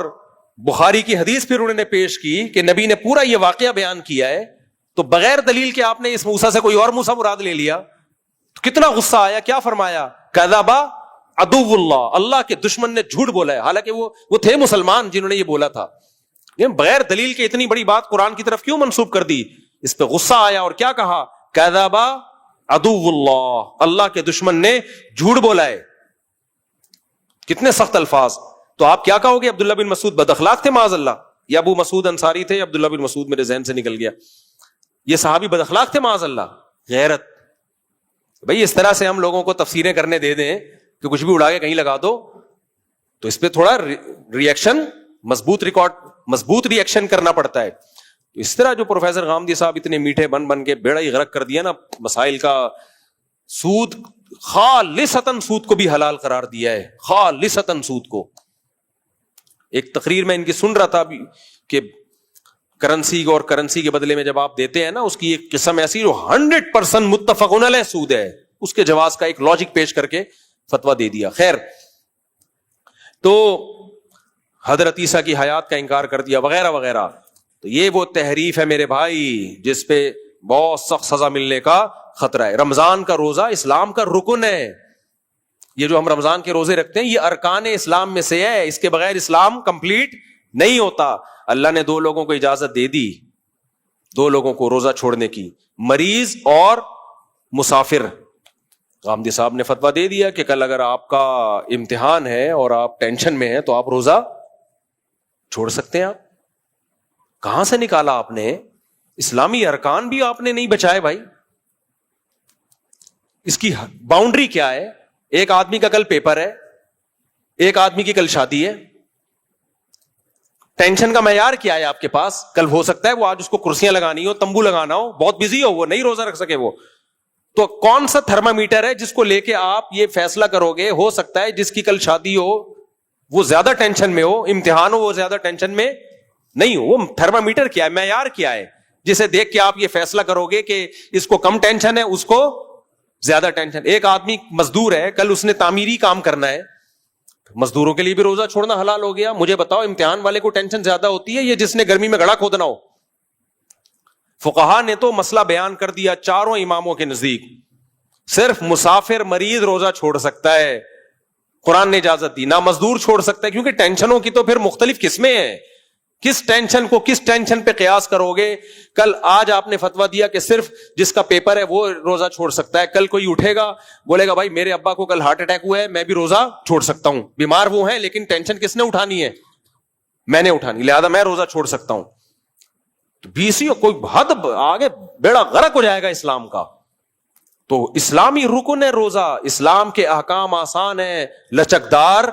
بخاری کی حدیث پھر انہوں نے پیش کی کہ نبی نے پورا یہ واقعہ بیان کیا ہے, تو بغیر دلیل کے آپ نے اس موسیٰ سے کوئی اور موسیٰ مراد لے لیا. تو کتنا غصہ آیا, کیا فرمایا, کذبا عدو اللہ, اللہ کے دشمن نے جھوٹ بولا ہے. حالانکہ وہ تھے مسلمان جنہوں نے یہ بولا تھا, بغیر دلیل کے اتنی بڑی بات قرآن کی طرف کیوں منسوب کر دی؟ اس پہ غصہ آیا اور کیا کہا, کذبا عدو اللہ, اللہ کے دشمن نے جھوٹ بولا ہے. کتنے سخت الفاظ. تو آپ کیا کہو گے, عبداللہ بن مسعود بد اخلاق تھے معاذ اللہ, یا ابو مسعود انصاری تھے؟ عبداللہ بن مسعود میرے ذہن سے نکل گیا. یہ صحابی بد اخلاق تھے معاذ اللہ. غیرت. بھئی اس طرح سے ہم لوگوں کو تفسیریں کرنے دے دیں کہ کچھ بھی اڑا کے کہیں لگا دو, تو اس پہ تھوڑا ریئیکشن, مضبوط ریئیکشن کرنا پڑتا ہے. تو اس طرح جو پروفیسر غامدی صاحب اتنے میٹھے بن کے بیڑا ہی غرق کر دیا نا مسائل کا, سود خالصتاً سود کو بھی حلال قرار دیا ہے, خالصتاً سود کو. ایک تقریر میں ان کی سن رہا تھا کہ کرنسی کے بدلے میں جب آپ دیتے ہیں نا, اس کی ایک قسم ایسی جو 100% متفقون علیہ سود ہے, اس کے جواز کا ایک لاجک پیش کر کے فتویٰ دے دیا. خیر, تو حضرت عیسیٰ کی حیات کا انکار کر دیا وغیرہ وغیرہ. تو یہ وہ تحریف ہے میرے بھائی جس پہ بہت سخت سزا ملنے کا خطرہ ہے. رمضان کا روزہ اسلام کا رکن ہے. یہ جو ہم رمضان کے روزے رکھتے ہیں یہ ارکان اسلام میں سے ہے, اس کے بغیر اسلام کمپلیٹ نہیں ہوتا. اللہ نے 2 لوگوں کو اجازت دے دی, 2 لوگوں کو روزہ چھوڑنے کی, مریض اور مسافر. غامدی صاحب نے فتویٰ دے دیا کہ کل اگر آپ کا امتحان ہے اور آپ ٹینشن میں ہیں تو آپ روزہ چھوڑ سکتے ہیں. آپ کہاں سے نکالا آپ نے؟ اسلامی ارکان بھی آپ نے نہیں بچائے بھائی. اس کی باؤنڈری کیا ہے؟ ایک آدمی کا کل پیپر ہے, ایک آدمی کی کل شادی ہے. ٹینشن کا معیار کیا ہے آپ کے پاس؟ کل ہو سکتا ہے وہ آج اس کو کرسیاں لگانی ہو, تمبو لگانا ہو, بہت بزی ہو, وہ نہیں روزہ رکھ سکے. وہ تو کون سا تھرمامیٹر ہے جس کو لے کے آپ یہ فیصلہ کرو گے؟ ہو سکتا ہے جس کی کل شادی ہو وہ زیادہ ٹینشن میں ہو, امتحان ہو وہ زیادہ ٹینشن میں نہیں ہو. وہ تھرمامیٹر کیا ہے, معیار کیا ہے جسے دیکھ کے آپ یہ فیصلہ کرو گے کہ اس کو کم ٹینشن ہے, اس کو زیادہ ٹینشن. ایک آدمی مزدور ہے, کل اس نے تعمیری کام کرنا ہے, مزدوروں کے لیے بھی روزہ چھوڑنا حلال ہو گیا. مجھے بتاؤ امتحان والے کو ٹینشن زیادہ ہوتی ہے یہ جس نے گرمی میں گڑھا کھودنا ہو؟ فقہا نے تو مسئلہ بیان کر دیا چاروں اماموں کے نزدیک, صرف مسافر مریض روزہ چھوڑ سکتا ہے, قرآن نے اجازت دی. نہ مزدور چھوڑ سکتا ہے, کیونکہ ٹینشنوں کی تو پھر مختلف قسمیں ہیں. کس ٹینشن کو کس ٹینشن پہ قیاس کرو گے؟ کل آج آپ نے فتویٰ دیا کہ صرف جس کا پیپر ہے وہ روزہ چھوڑ سکتا ہے. کل کوئی اٹھے گا بولے گا بھائی میرے ابا کو کل ہارٹ اٹیک ہوا ہے, میں بھی روزہ چھوڑ سکتا ہوں. بیمار وہ ہیں لیکن ٹینشن کس نے اٹھانی ہے؟ میں نے اٹھانی, لہذا میں روزہ چھوڑ سکتا ہوں. تو بیسی کوئی حد آگے بیڑا غرق ہو جائے گا اسلام کا. تو اسلامی رکن ہے روزہ, اسلام کے احکام آسان ہیں, لچکدار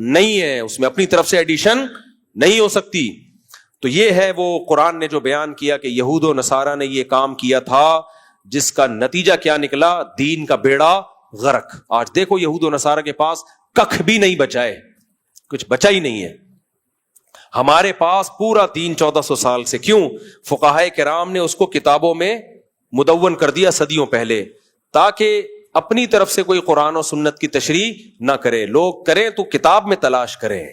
نہیں ہے, اس میں اپنی طرف سے ایڈیشن نہیں ہو سکتی. تو یہ ہے وہ قرآن نے جو بیان کیا کہ یہود و نصارہ نے یہ کام کیا تھا, جس کا نتیجہ کیا نکلا؟ دین کا بیڑا غرق. آج دیکھو یہود و نصارہ کے پاس ککھ بھی نہیں بچا ہے, کچھ بچا ہی نہیں ہے. ہمارے پاس پورا دین 1400 سال سے. کیوں؟ فقہائے کرام نے اس کو کتابوں میں مدون کر دیا صدیوں پہلے, تاکہ اپنی طرف سے کوئی قرآن و سنت کی تشریح نہ کرے. لوگ کریں تو کتاب میں تلاش کریں,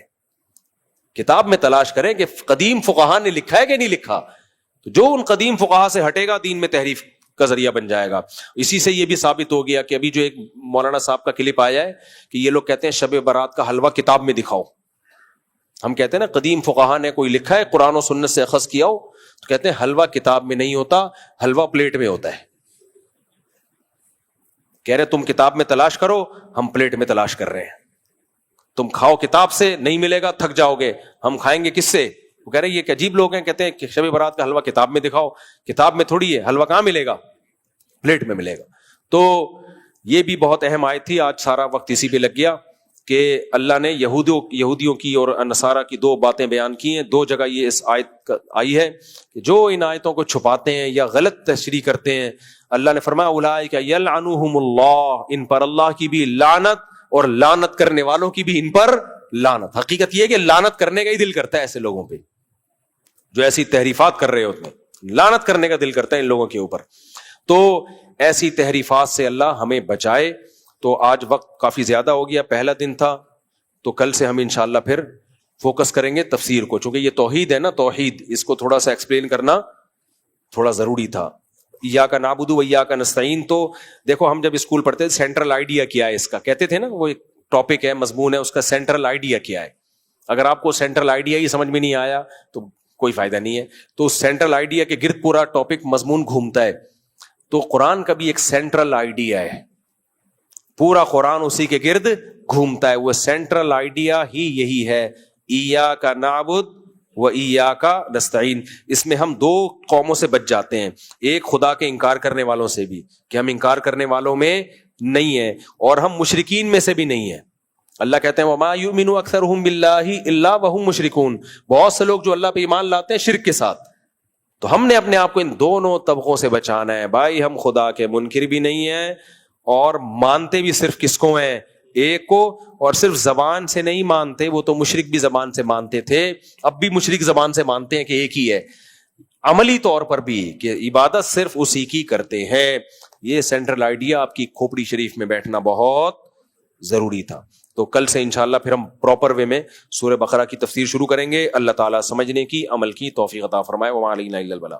کتاب میں تلاش کریں کہ قدیم فقہا نے لکھا ہے کہ نہیں لکھا. تو جو ان قدیم فقہا سے ہٹے گا دین میں تحریف کا ذریعہ بن جائے گا. اسی سے یہ بھی ثابت ہو گیا کہ ابھی جو ایک مولانا صاحب کا کلپ آیا ہے کہ یہ لوگ کہتے ہیں شب برات کا حلوہ کتاب میں دکھاؤ. ہم کہتے ہیں نا قدیم فقہا نے کوئی لکھا ہے قرآن و سنت سے اخذ کیا ہو, تو کہتے ہیں حلوہ کتاب میں نہیں ہوتا, حلوہ پلیٹ میں ہوتا ہے. کہہ رہے تم کتاب میں تلاش کرو, ہم پلیٹ میں تلاش کر رہے ہیں. تم کھاؤ کتاب سے, نہیں ملے گا تھک جاؤ گے, ہم کھائیں گے کس سے؟ وہ کہہ رہے یہ کہ عجیب لوگ ہیں, کہتے ہیں کہ شب برات کا حلوہ کتاب میں دکھاؤ. کتاب میں تھوڑی ہے, حلوہ کہاں ملے گا؟ پلیٹ میں ملے گا. تو یہ بھی بہت اہم آیت تھی. آج سارا وقت اسی پہ لگ گیا کہ اللہ نے یہودیوں کی اور نصارہ کی 2 باتیں بیان کی ہیں. 2 جگہ یہ اس آیت آئی ہے کہ جو ان آیتوں کو چھپاتے ہیں یا غلط تشریح کرتے ہیں, اللہ نے فرمایا اولئک یلعنہم اللہ, ان پر اللہ کی بھی لعنت اور لعنت کرنے والوں کی بھی ان پر لعنت. حقیقت یہ کہ لعنت کرنے کا ہی دل کرتا ہے ایسے لوگوں پہ جو ایسی تحریفات کر رہے ہوتے ہیں, لعنت کرنے کا دل کرتا ہے ان لوگوں کے اوپر. تو ایسی تحریفات سے اللہ ہمیں بچائے. تو آج وقت کافی زیادہ ہو گیا, پہلا دن تھا, تو کل سے ہم انشاءاللہ پھر فوکس کریں گے تفسیر کو, چونکہ یہ توحید ہے نا, توحید اس کو تھوڑا سا ایکسپلین کرنا تھوڑا ضروری تھا. ایاک نعبد و ایاک نستعین, تو دیکھو ہم جب اسکول پڑھتے تھے سینٹرل آئیڈیا کیا ہے اس کا, کہتے تھے نا, وہ ایک ٹاپک ہے, مضمون ہے اس کا, سینٹرل آئیڈیا کیا ہے. اگر آپ کو سینٹرل آئیڈیا ہی سمجھ میں نہیں آیا تو کوئی فائدہ نہیں ہے. تو سینٹرل آئیڈیا کے گرد پورا ٹاپک مضمون گھومتا ہے. تو قرآن کا بھی ایک سینٹرل آئیڈیا ہے, پورا قرآن اسی کے گرد گھومتا ہے. وہ سینٹرل آئیڈیا ہی یہی ہے, ایاک نعبد و ایاک نستعین. اس میں ہم دو قوموں سے بچ جاتے ہیں, ایک خدا کے انکار کرنے والوں سے بھی, کہ ہم انکار کرنے والوں میں نہیں ہیں, اور ہم مشرکین میں سے بھی نہیں ہیں. اللہ کہتے ہیں وما یؤمن اکثرهم باللہ الا وهم مشرکون, بہت سے لوگ جو اللہ پہ ایمان لاتے ہیں شرک کے ساتھ. تو ہم نے اپنے آپ کو ان دونوں طبقوں سے بچانا ہے بھائی. ہم خدا کے منکر بھی نہیں ہیں اور مانتے بھی صرف کس کو ہیں, ایک کو, اور صرف زبان سے نہیں مانتے, وہ تو مشرک بھی زبان سے مانتے تھے, اب بھی مشرک زبان سے مانتے ہیں کہ ایک ہی ہے, عملی طور پر بھی کہ عبادت صرف اسی کی کرتے ہیں. یہ سینٹرل آئیڈیا آپ کی کھوپڑی شریف میں بیٹھنا بہت ضروری تھا. تو کل سے انشاءاللہ پھر ہم پراپر وے میں سورہ بقرہ کی تفسیر شروع کریں گے. اللہ تعالیٰ سمجھنے کی, عمل کی توفیق عطا فرمائے. وما علینا الا البلاغ.